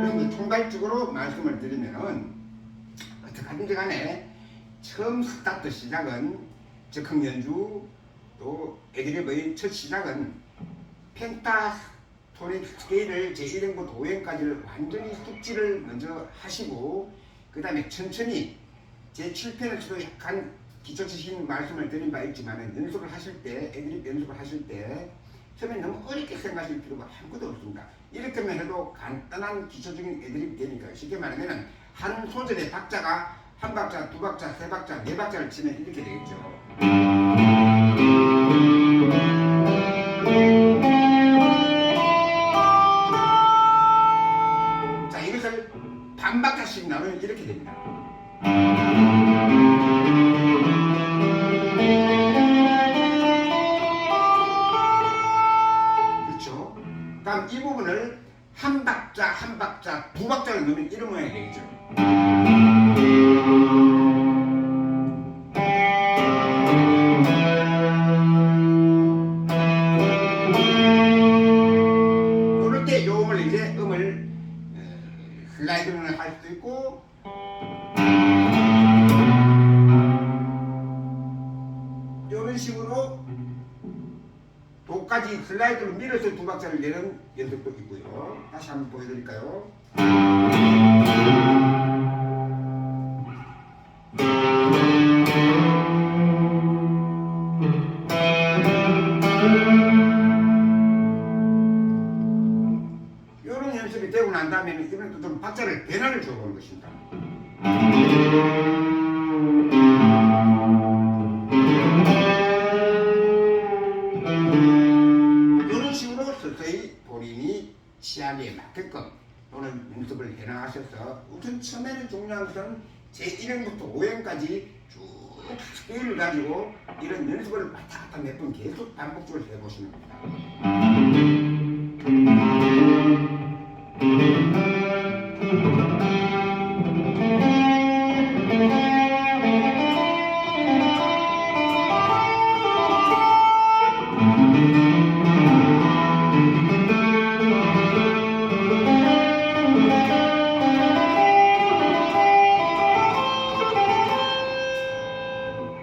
그래서 총괄적으로 말씀을 드리면은 어떻게든지 간에 처음 스타트 시작은 적흥 연주 또 애드립의 첫 시작은 펜타토닉 스케일을 제1행부터 5행까지를 완전히 숙지를 먼저 하시고 그 다음에 천천히 제7편에서도 약간 기초치신 말씀을 드린 바 있지만 연습을 하실 때 애드립 연습을 하실 때 처음에 너무 어렵게 생각하실 필요가 아무것도 없습니다. 이렇게만 해도 간단한 기초적인 애드립이 되니까 쉽게 말하면 한 소절의 박자가 한 박자, 두 박자, 세 박자, 네 박자를 치면 이렇게 되겠죠. 자, 이것을 반 박자씩 나누면 이렇게 됩니다. 그렇죠? 다음 이 부분을 한 박자, 한 박자, 두 박자를 넣으면 이런 모양이 되겠죠. 그럴 때 요 음을 이제 슬라이드를 할 수도 있고 이런 식으로 도까지 슬라이드로 밀어서 두 박자를 내는 연습도 있고요. 다시 한번 보여드릴까요? 이런 연습이 되고 난 다음에는 이번에 또 좀 박자를 변화를 줘보는 것입니다. 이런 식으로 서서히 본인이 취향에 맞게끔 또는 연습을 해나가셔서 우선 처음에는 중요한 것은 제1행부터 5행까지 쭉 스케일을 가지고 이런 연습을 왔다 갔다 몇 번 계속 반복적으로 해보시는 겁니다.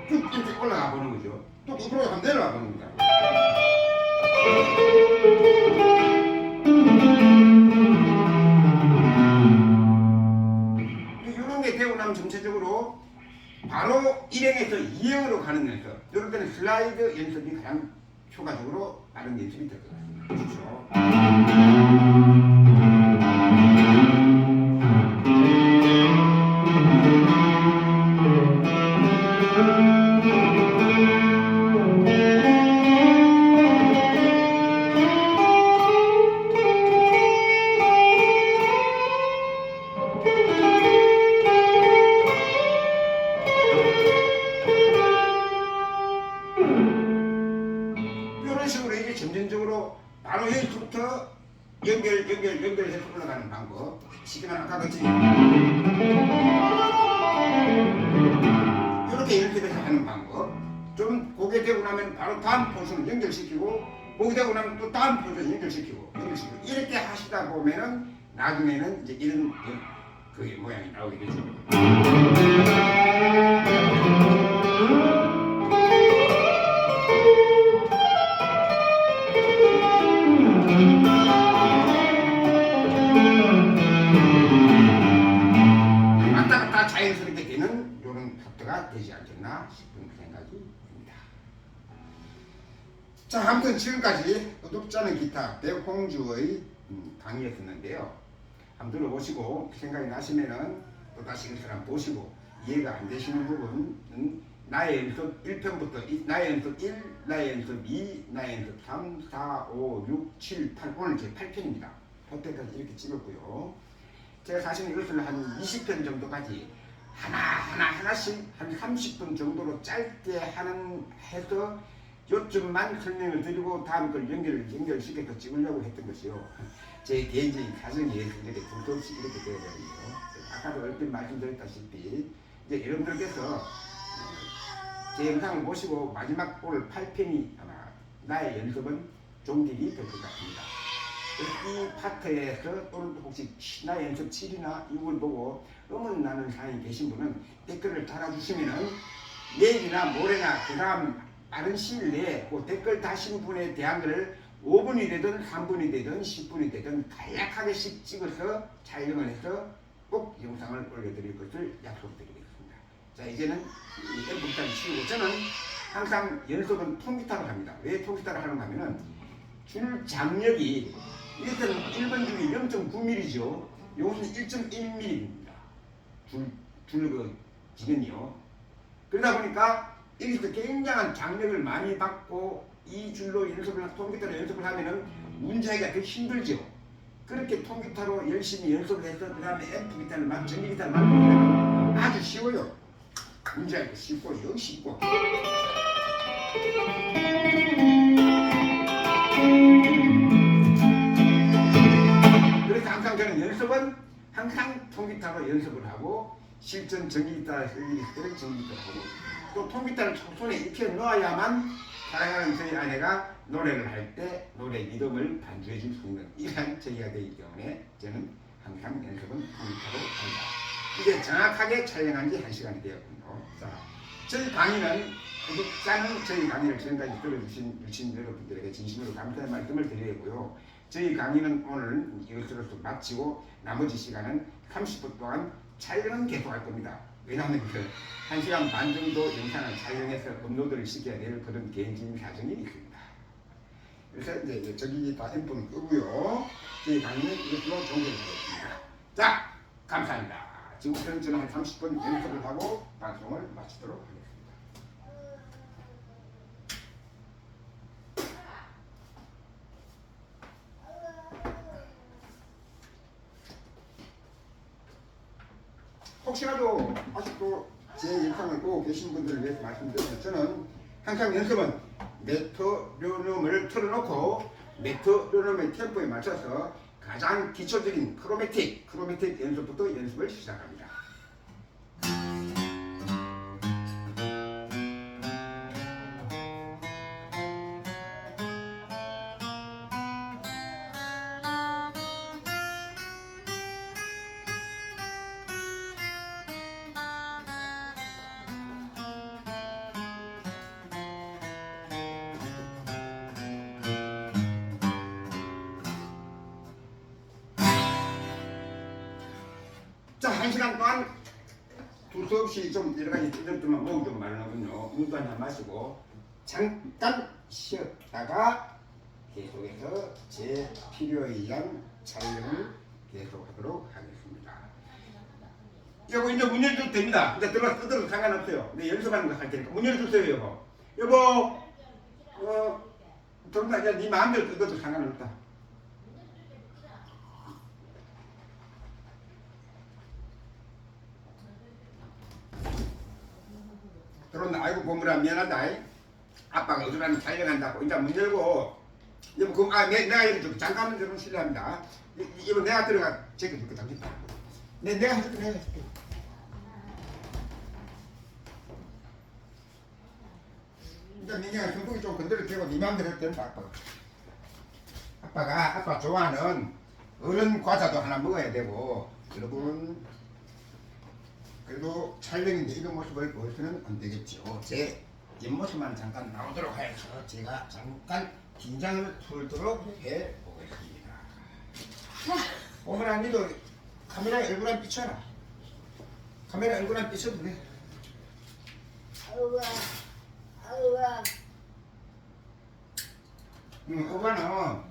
쭉 이렇게 올라가 보는 거죠. 또 앞으로 한번 내려가 보는 겁니다. 이런 게 되고 나면 전체적으로 바로 1행에서 2행으로 가는 연습. 이럴 때는 슬라이드 연습이 가장 효과적으로 빠른 연습이 될 것 같습니다. 그렇죠? 이런 식으로 이게 점진적으로 바로 여기서부터 연결해서 올라가는 방법. 시기만 아까 같이 이렇게 연결해서 하는 방법. 좀 고개 되고 나면 바로 다음 포션을 연결시키고 고개 되고 나면 또 다음 포션을 연결시키고 이렇게 하시다 보면은 나중에는 이제 이런 그 모양이 나오게 되죠. 왔다 갔다 자연스럽게 되는 이런 파트가 되지 않겠나 싶은 생각이 듭니다. 자, 아무튼 지금까지 어둡지 않은 기타 백홍주의 강의였었는데요. 한번 들어보시고 생각이 나시면은 또 다시 그 사람 보시고 이해가 안 되시는 부분은 나의 연습 1편부터 나의 연습 1, 나의 연습 2, 나의 연습 3, 4, 5, 6, 7, 8 오늘 제 8편입니다. 8편까지 이렇게 찍었고요. 제가 사실 이것을 한 20편 정도까지 하나씩 한 30분 정도로 짧게 해서 요점만 설명을 드리고 다음 걸 연결시켜서 찍으려고 했던 것이요. 제 개인적인 사정이 이렇게 둘없이 이렇게 되어버리요. 아까도 얼핏 말씀드렸다시피 이제 여러분들께서 제 영상을 보시고 마지막 오늘 8편이 아마 나의 연습은 종길이 될 것 같습니다. 이 파트에서 또는 혹시 나의 연습 7이나 6을 보고 음원 나는 사연이 계신 분은 댓글을 달아주시면은 내일이나 모레나 그 다음 빠른 시일 내에 그 댓글 다신 분에 대한 것을 5분이 되든 3분이 되든 10분이 되든 간략하게씩 찍어서 촬영을 해서 꼭 영상을 올려드릴 것을 약속드리겠습니다. 자, 이제는 이 앰프기타를 치우고 저는 항상 연습은 통기타를 합니다. 왜 통기타를 하는가 하면은 줄 장력이 이것은 1번 줄이 0.9mm죠. 이것은 1.1mm입니다. 줄 지근이요. 그러다 보니까 여기서 굉장한 장력을 많이 받고 이 줄로 통기타로 연습을 하면은 문제가 더 힘들죠. 그렇게 통기타로 열심히 연습을 해서 그 다음에 앰프기타를 전기기타를 만들면 아주 쉬워요. 문제가 쉽고 영 쉽고. 그래서 항상 저는 연습은 항상 통기타로 연습을 하고 실전 전기기타 흘릴 때는 전기기타를 하고 또 통기타를 손에 익혀 놓아야만 사랑하는 저희 아내가 노래를 할 때 노래 리듬을 반주해 줄 수 있는 이러한 저희가 되기 때문에 저는 항상 연습은 통기타로 한다. 이제 정확하게 촬영한 지 1시간이 되었군요. 자, 저희 강의는 구독자는 저희 강의를 지금까지 들어주신 여러분들에게 진심으로 감사의 말씀을 드리고요. 저희 강의는 오늘 이것으로서 마치고 나머지 시간은 30분 동안 촬영은 계속할 겁니다. 왜냐하면 1시간 반 정도 영상을 촬영해서 업로드를 시켜야 될 그런 개인적인 사정이 있습니다. 그래서 이제 저기 다 앰프는 끄고요. 저희 강의는 이것으로 종료하겠습니다. 자, 감사합니다. 지금부터는 저는 한 30분 연습을 하고 방송을 마치도록 하겠습니다. 혹시라도 아직도 제 영상을 보고 계신 분들을 위해서 말씀드리면 저는 항상 연습은 메트로놈을 틀어놓고 메트로놈의 템포에 맞춰서 가장 기초적인 크로매틱 연습부터 연습을 시작합니다. 자, 1시간 동안 두서없이 좀 여러가지 뜯었더만 목이 좀 마르는군요. 물도 한잔 마시고 잠깐 쉬었다가 계속해서 제 필요에 의한 촬영을 계속하도록 하겠습니다. 여보 이제 문 열어도 됩니다. 이제 뜯어도 상관없어요. 근데 연습하는 거 할 테니까 문 열어주세요 여보. 여보 정말 네 마음대로 뜯어도 상관없다. 들어온다. 아이고 보물아 미안하다. 아빠가 어디라는 촬영한다고 이제 문 열고 여보 그럼 내가 이렇게 잠깐만 좀 실례합니다. 이거 내가 들어가 제껴줄게 당신. 내가 해줄게 내가 해줄게. 이제 민경아 성동이 좀 건드려 대고 네 마음대로 해도 된다. 아빠 좋아하는 어른 과자도 하나 먹어야 되고 여러분 그래도 촬영인데 이런 모습을 보여서는 안 되겠죠. 제 옆모습만 잠깐 나오도록 해서 제가 잠깐 긴장을 풀도록 해보겠습니다. 오늘 니도 카메라에 얼굴 안 비춰라. 카메라 얼굴 안 비춰도 돼. 오빠는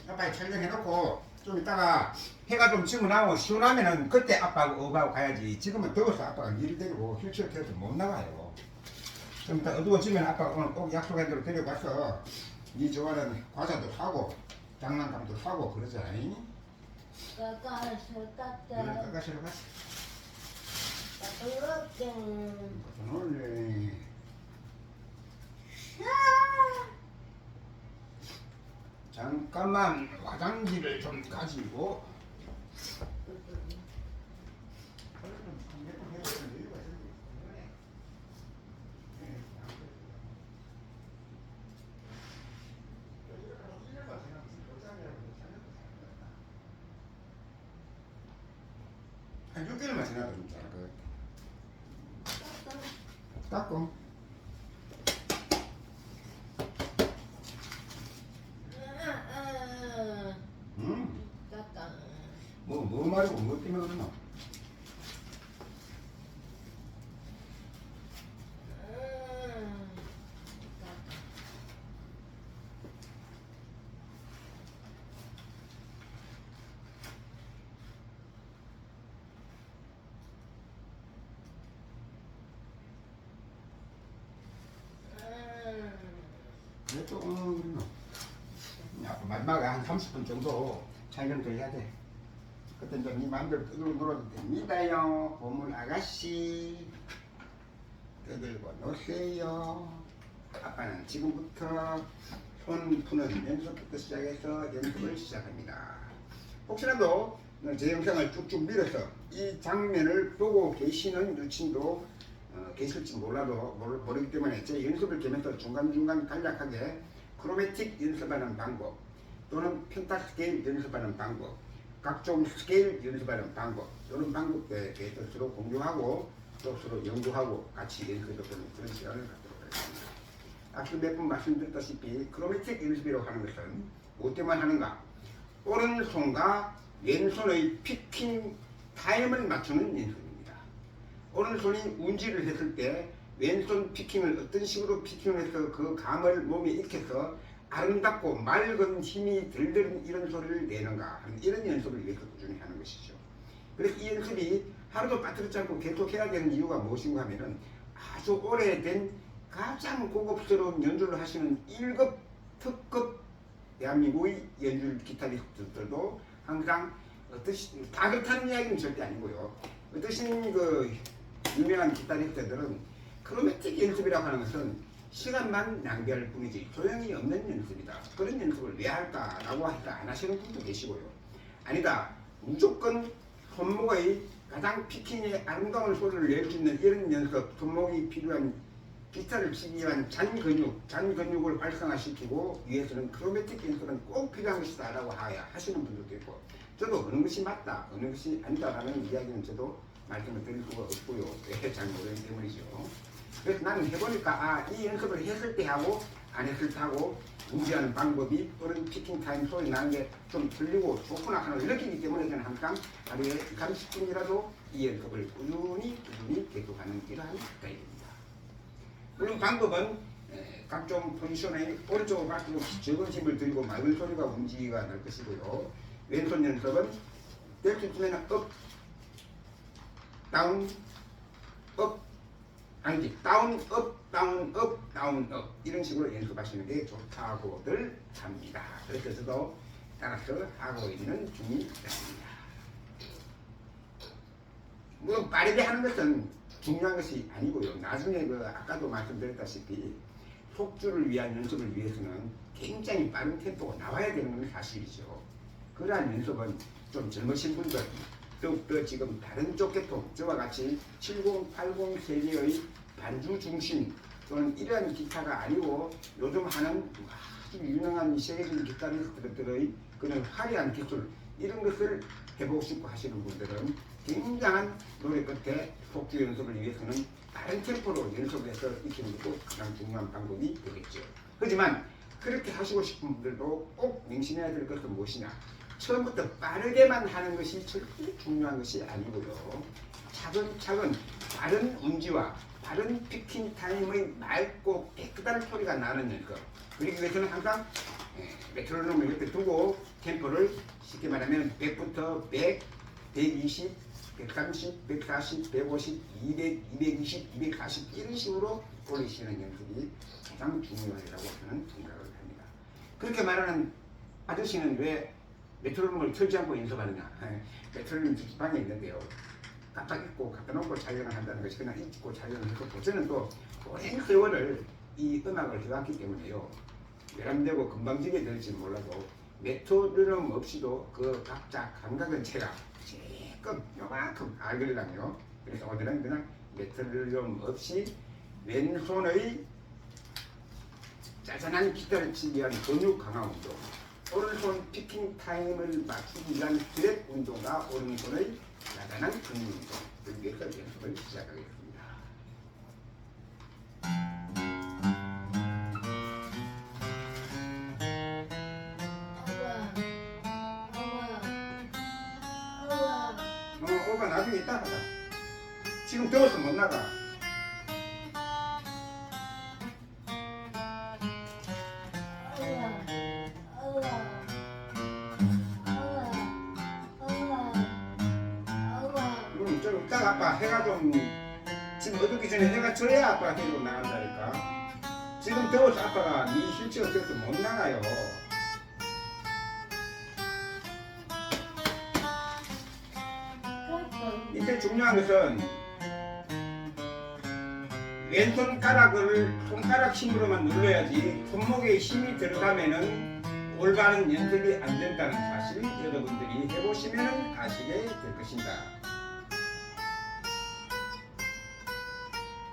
아빠가 촬영해놓고 좀 이따가 해가 좀 지고 나고 시원하면은 그때 아빠하고 어부하고 가야지. 지금은 더워서 아빠가 일 데리고 휠체어 태워서 못 나가요. 좀 이따 어두워지면 아빠가 오늘 꼭 약속한 대로 데려가서 네 좋아하는 과자도 사고 장난감도 사고 그러잖아요. 가까스로 갔어. 오늘 잠깐만 화장지를 좀 가지고 한 6개월만 지나도 진짜 닦고 뭐 말이고 뭐 때문에 그러나 왜 또 그러나 마지막에 한 30분 정도 촬영 더 해야 돼. 그때 이제 네 마음대로 뜯고 놀아도 됩니다요. 보물 아가씨 뜯고 노세요. 아빠는 지금부터 손 푸는 연습부터 시작해서 연습을 시작합니다. 혹시라도 제 영상을 쭉쭉 밀어서 이 장면을 보고 계시는 유친도 계실지 몰라도 모르기 때문에 제 연습을 계면서 중간중간 간략하게 크로매틱 연습하는 방법 또는 펜타 스케일 연습하는 방법 각종 스케일 연습하는 방법 이런 방법에 대해서 서로 공유하고 또 서로 연구하고 같이 연습해보는 그런 시간을 갖도록 하겠습니다. 앞서 몇 번 말씀드렸다시피 크로매틱 연습이라고 하는 것은 무엇 때문에 하는가? 오른손과 왼손의 피킹 타임을 맞추는 연습입니다. 오른손이 운지를 했을 때 왼손 피킹을 어떤 식으로 피킹해서 그 감을 몸에 익혀서 아름답고 맑은 힘이 들들은 이런 소리를 내는가 하는 이런 연습을 위해서 꾸준히 하는 것이죠. 그래서 이 연습이 하루도 빠뜨리지 않고 계속 해야 되는 이유가 무엇인가 하면은 아주 오래된 가장 고급스러운 연주를 하시는 1급 특급 대한민국의 연주 기타리스트들도 항상 어떠신 다 그렇다는 이야기는 절대 아니고요. 어떠신 그 유명한 기타리스트들은 크로매틱 연습이라고 하는 것은 시간만 낭비할 뿐이지 소용이 없는 연습이다. 그런 연습을 왜 할까라고 해서 안 하시는 분도 계시고요. 아니다. 무조건 손목의 가장 피킹의 아름다운 소리를 낼 수 있는 이런 연습, 손목이 필요한 기타를 치기 위한 잔근육을 활성화시키고 위해서는 크로매틱 연습은 꼭 필요한 것이다 라고 하시는 분들도 있고 저도 어느 것이 맞다, 어느 것이 아니다라는 이야기는 저도 말씀을 드릴 수가 없고요. 왜 잘 모르기 때문이죠. 그래서 나는 해보니까 이 연습을 했을 때 하고 안 했을 때 하고 운지하는 방법이 또는 피킹 타임 소리 나는 게 좀 틀리고 좋구나 하는 걸 느끼기 때문에 저는 항상 하루에 30분이라도 이 연습을 꾸준히 계속하는 이러한 스타일입니다. 그런 방법은 각종 포지션에 오른쪽으로 바꾸고 적은 힘을 들이고 맑은 소리가 운지가 날 것이고요. 왼손 연습은 될 수 있으면 업, 다운, 업, 아니지 다운, 업, 다운, 업, 다운, 업 이런 식으로 연습하시는 게 좋다고들 합니다. 그래서 저도 따라서 하고 있는 중입니다. 물론 빠르게 하는 것은 중요한 것이 아니고요. 나중에 아까도 말씀드렸다시피 속주를 위한 연습을 위해서는 굉장히 빠른 템포가 나와야 되는 건 사실이죠. 그러한 연습은 좀 젊으신 분들 더욱더 지금 다른 쪽 계통 저와 같이 70, 80 세대의 반주 중심 또는 이러한 기타가 아니고 요즘 하는 아주 유명한 세계적인 기타리스트들의 그런 화려한 기술 이런 것을 해보고 싶고 하시는 분들은 굉장한 노래 끝에 속주 연습을 위해서는 다른 템포로 연습해서 익히는 것도 가장 중요한 방법이 되겠죠. 하지만 그렇게 하시고 싶은 분들도 꼭 명심해야 될 것은 무엇이냐? 처음부터 빠르게만 하는 것이 절대 중요한 것이 아니고요. 차근차근 바른 운지와 바른 피킹 타임의 맑고 깨끗한 소리가 나는 연습. 그러기 위해서는 항상 메트로놈을 옆에 두고 템포를 쉽게 말하면 100부터 100, 120, 130, 140, 150, 200, 220, 240 이런 식으로 올리시는 연습이 가장 중요하다고 저는 생각을 합니다. 그렇게 말하는 아저씨는 왜 메트로놈을 틀지 않고 연습하느냐? 메트로놈 주방에 있는데요. 깜빡 잊고 갖다 놓고 촬영을 한다는 것이 그냥 잊고 촬영을 했고 저는 또 오랜 세월을 이 음악을 해왔기 때문에요. 외람되고 건방지게 들을지 몰라도 메트로놈 없이도 그 각자 감각은 제가 조금 요만큼 알거든요. 그래서 오늘은 그냥 메트로놈 없이 왼손의 짜잔한 기타를 치기 위한 근육 강화 운동, 오른손 피킹 타임을 맞추기 위한 드랩 운동과 오른손의 짜잔한 근육 운동, 여기에서 연습을 시작하겠습니다. 오빠 나중에 이따 하자. 지금 더워서 못 나가. 좀 이따가 아빠 해가 좀 지금 어둡기 전에 해가 져야 아빠 해로 나간다니까. 지금 더워서 아빠가 네 실체 없어서 못 나가요. 이때 중요한 것은 왼손가락을 손가락 힘으로만 눌러야지 손목에 힘이 들어가면은 올바른 연습이 안 된다는 사실 여러분들이 해보시면 아시게 될 것입니다.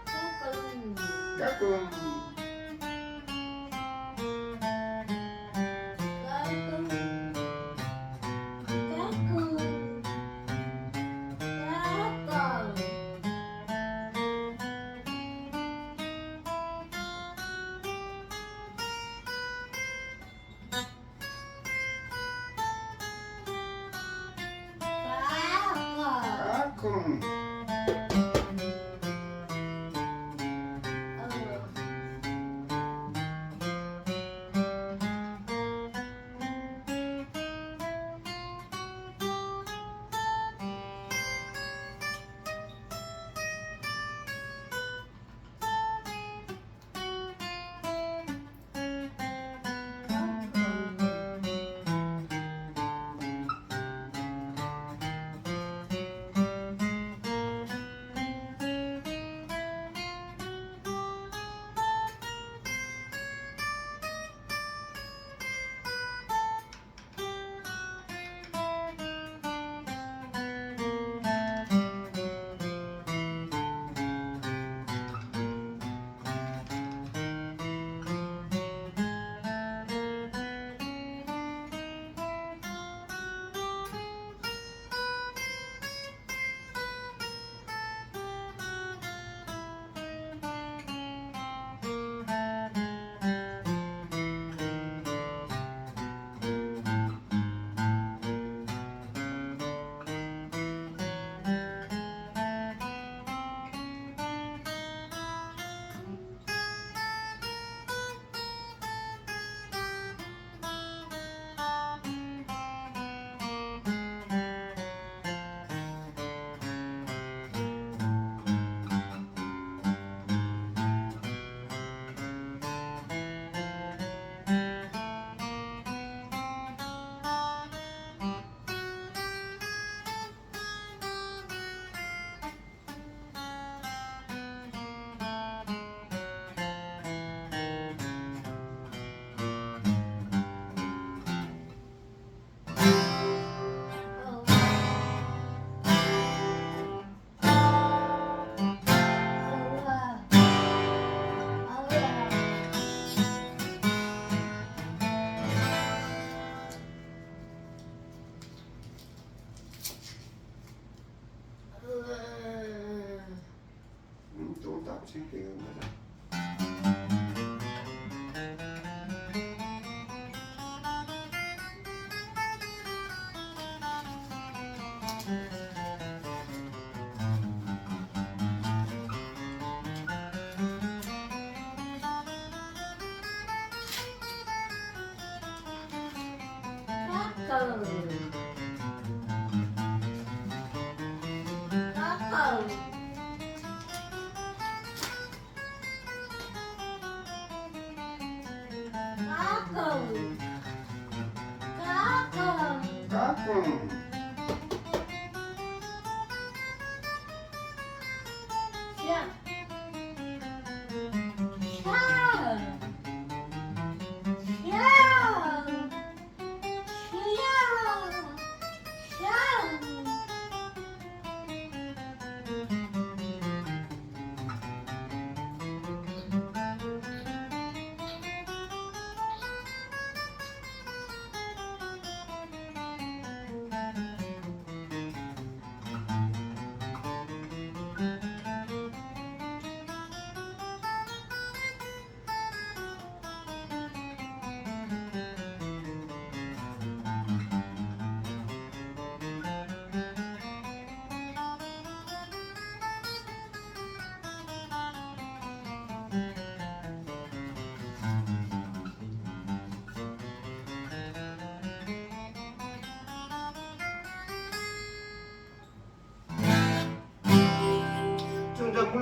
조금 조금 조금 더 챙겨요. 까꿍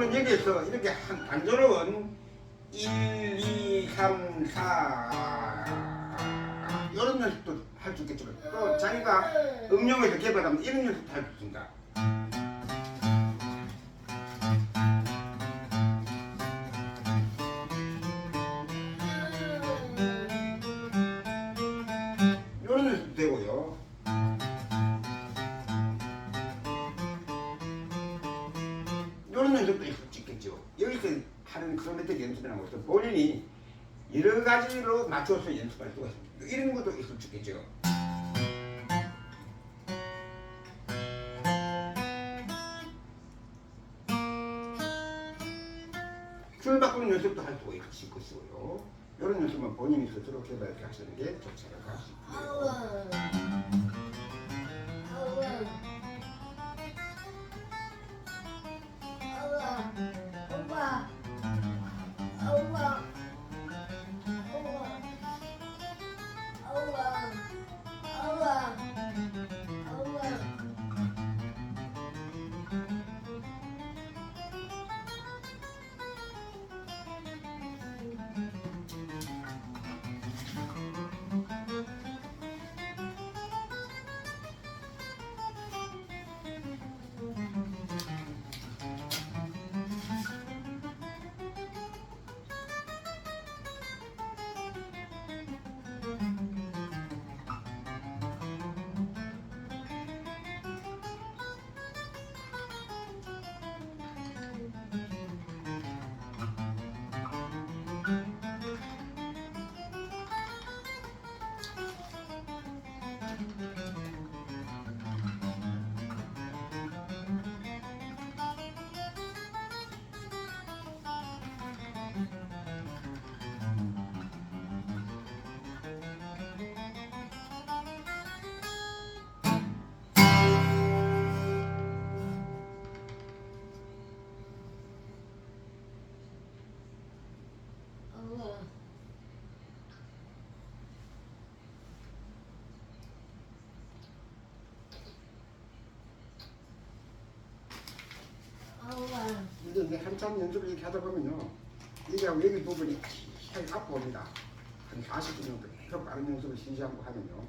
그러면 여기에서 이렇게 한 단조로운 1, 2, 3, 4 이런 연습도 할 수 있겠지만 또 자기가 음영에서 개발하면 이런 연습도 할 수 있습니다. 이런 연습도 되고요. 이런 연습도 있을 수 있겠죠. 여기서 하는 크로매틱 연습이라는 것은 본인이 여러 가지로 맞춰서 연습할 수가 있습니다. 이런 것도 있을 수 있겠죠. 줄 바꾸는 연습도 할 수가 있을 것이고요. 이런 연습은 본인이 스스로 개발해서 하시는 게 좋지 않을까 싶고요. 이제 한참 연습을 이렇게 하다 보면요, 이게 여기 부분이 살 아파 옵니다. 한 40분 정도 계속 빠른 연습을 시시하고 하면요,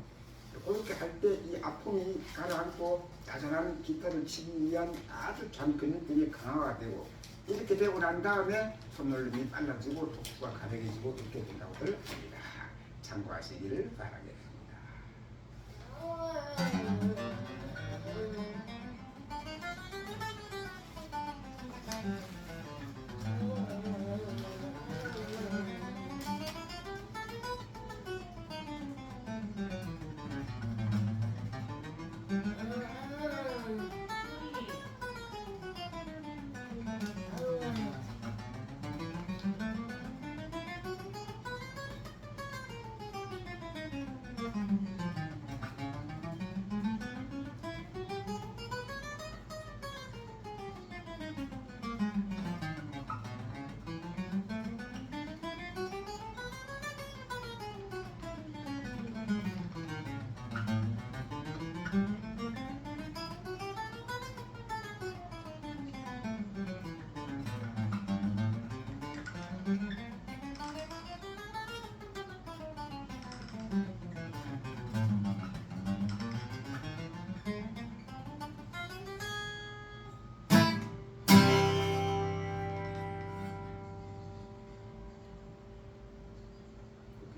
그렇게 할 때 이 아픔이 가라앉고 짜잘한 기타를 치기 위한 아주 전 근육들이 강화가 되고, 이렇게 되고 난 다음에 손놀림이 빨라지고 독수가 가능해지고 이렇게 된다고들 합니다. 참고하시기를 바라겠습니다.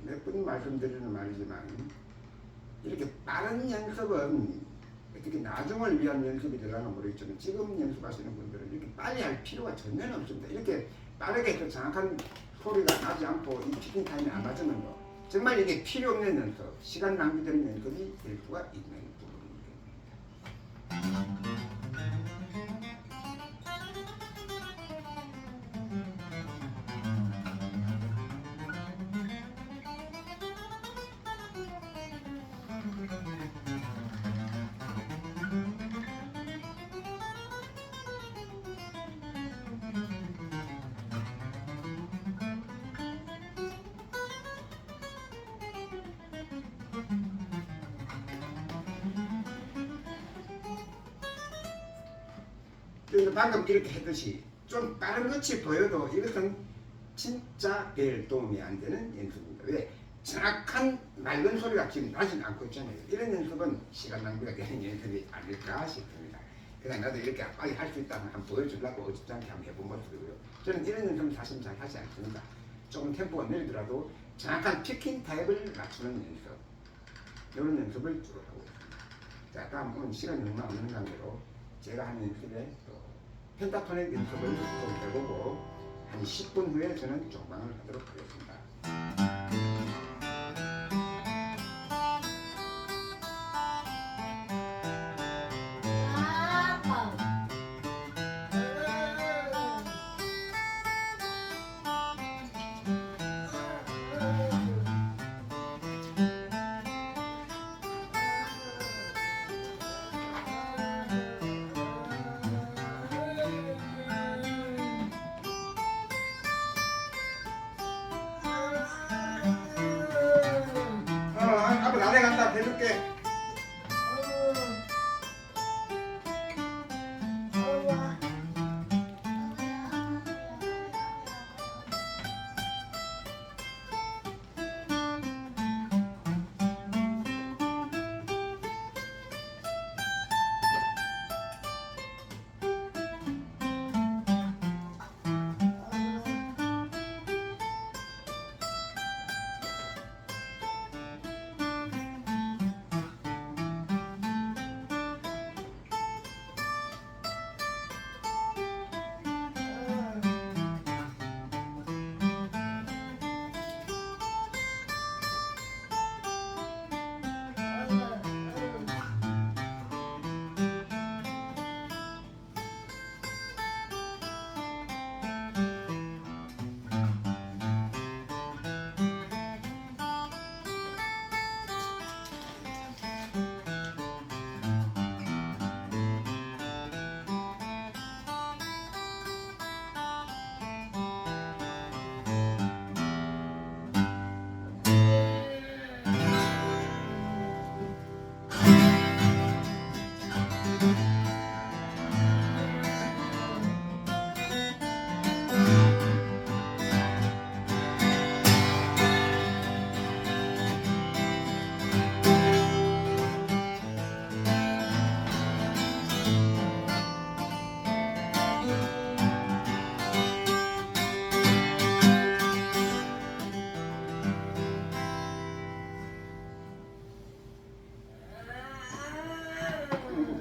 몇 번 말씀드리는 말이지만, 이렇게 빠른 연습은 어떻게 나중을 위한 연습이 되려나 모르겠지만, 지금 연습하시는 분들은 이렇게 빨리 할 필요가 전혀 없습니다. 이렇게 빠르게 해서 정확한 소리가 나지 않고 이 피킹 타임이 안 맞으면요, 정말 이게 필요 없는 연습, 시간 낭비되는 연습이 될 수가 있는 부분입니다. 그래서 방금 이렇게 했듯이 좀 다른 것이 보여도 이것은 진짜 별 도움이 안 되는 연습입니다. 왜? 정확한 맑은 소리가 지금 나지 않고 있잖아요. 이런 연습은 시간 낭비가 되는 연습이 아닐까 싶습니다. 그냥 나도 이렇게 빨리 할 수 있다면 한번 보여주려고 어줍지 않게 한번 해본 모습이고요. 저는 이런 연습은 사실 잘 하지 않습니다. 조금 템포가 느리더라도 정확한 피킹 타입을 맞추는 연습, 이런 연습을 주로 하고 있습니다. 자, 다음은 시간이 얼마 없는 관계로 제가 하는 연습에 또 펜타토닉 연습을 좀 해보고 한 10분 후에 저는 종방을 하도록 하겠습니다. 아빠 나래 간다 해줄게.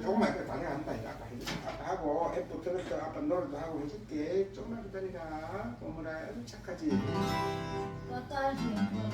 조금만 더 다리 한다. 아빠 하고 F 들었어. 아빠 노래도 하고 해줄게. 조금만 기다리라. 꼬물아 아주 착하지. 가자 가자.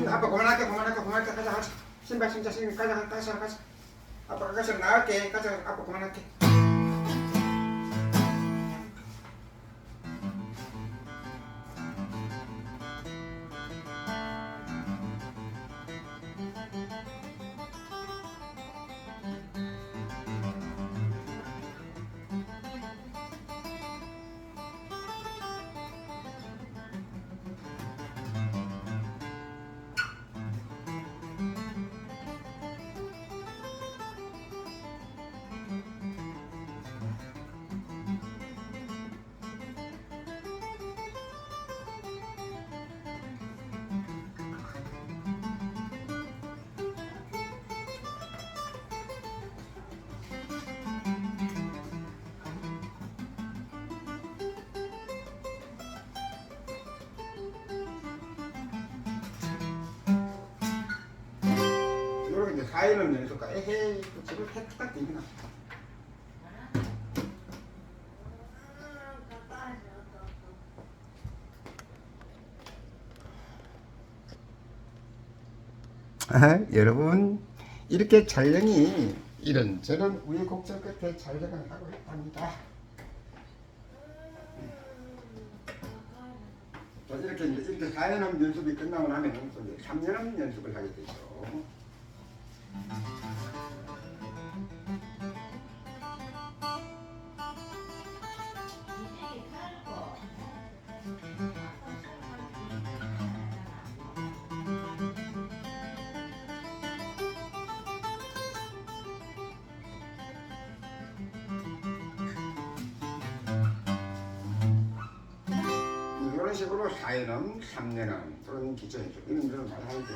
아빠 그만할게 가자. 신발 가자. 아빠 가자 나갈게. 가자 아빠 그만할게. 사연은 연습가 에헤이 저걸 했다 되구나. 여러분 이렇게 촬영이 이런저런 우여곡절 끝에 촬영을 하고 있답니다. 이렇게 4년음 연습이 끝나고 나면 이제 3년음 연습을 하게 되죠. 이런 식으로 4년음, 3년음 그런 기초에 이런 걸 말하는데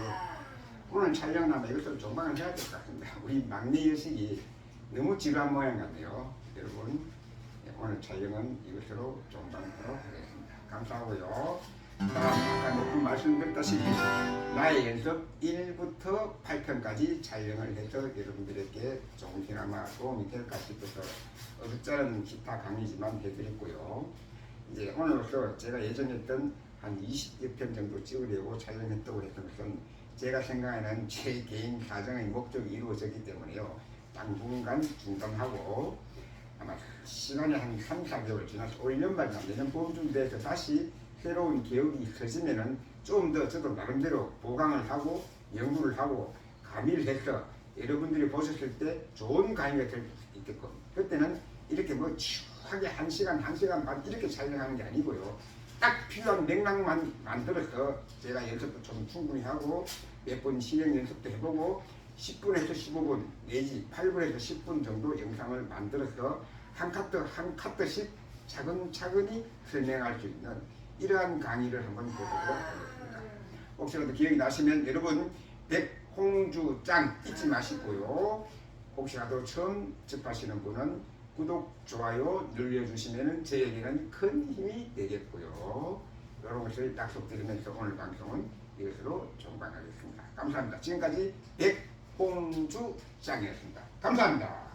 오늘 촬영하면 이것을 종방을 해야 될 것 같습니다. 우리 막내 여식이 너무 지루한 모양 같네요. 여러분 오늘 촬영은 이것으로 종방하도록 하겠습니다. 감사하고요. 아까 몇 분 말씀드렸다시피 나의 연습 1부터 8편까지 촬영을 해서 여러분들에게 조금이나마 도움이 될까 싶어서 어줍잖은 기타 강의지만 해드렸고요. 이제 오늘로서 제가 예전에 했던 한 20여 편 정도 찍으려고 촬영했다고 했던 것은 제가 생각하는 제 개인 사정의 목적이 이루어졌기 때문에요. 당분간 중단하고 아마 시간이 한 3, 4개월 지나서 1년 반 내년 봄쯤 돼서 다시 새로운 개혁이 있어지면은 좀 더 저도 나름대로 보강을 하고 연구를 하고 가미를 해서 여러분들이 보셨을 때 좋은 강의가 될 수 있게끔 그때는 이렇게 뭐 치유하게 1시간, 1시간 반 이렇게 촬영하는 게 아니고요. 딱 필요한 맥락만 만들어서 제가 연습도 좀 충분히 하고 몇 번 실행 연습도 해보고 10분에서 15분 내지 8분에서 10분 정도 영상을 만들어서 한 카트씩 차근차근히 설명할 수 있는 이러한 강의를 한번 해보도록 하겠습니다. 혹시라도 기억이 나시면 여러분 백홍주짱 잊지 마시고요. 혹시라도 처음 접하시는 분은 구독, 좋아요 눌러주시면 저에게는 큰 힘이 되겠고요. 이런 것을 약속드리면서 오늘 방송은 이것으로 종방하겠습니다. 감사합니다. 지금까지 백홍주짱이었습니다. 감사합니다.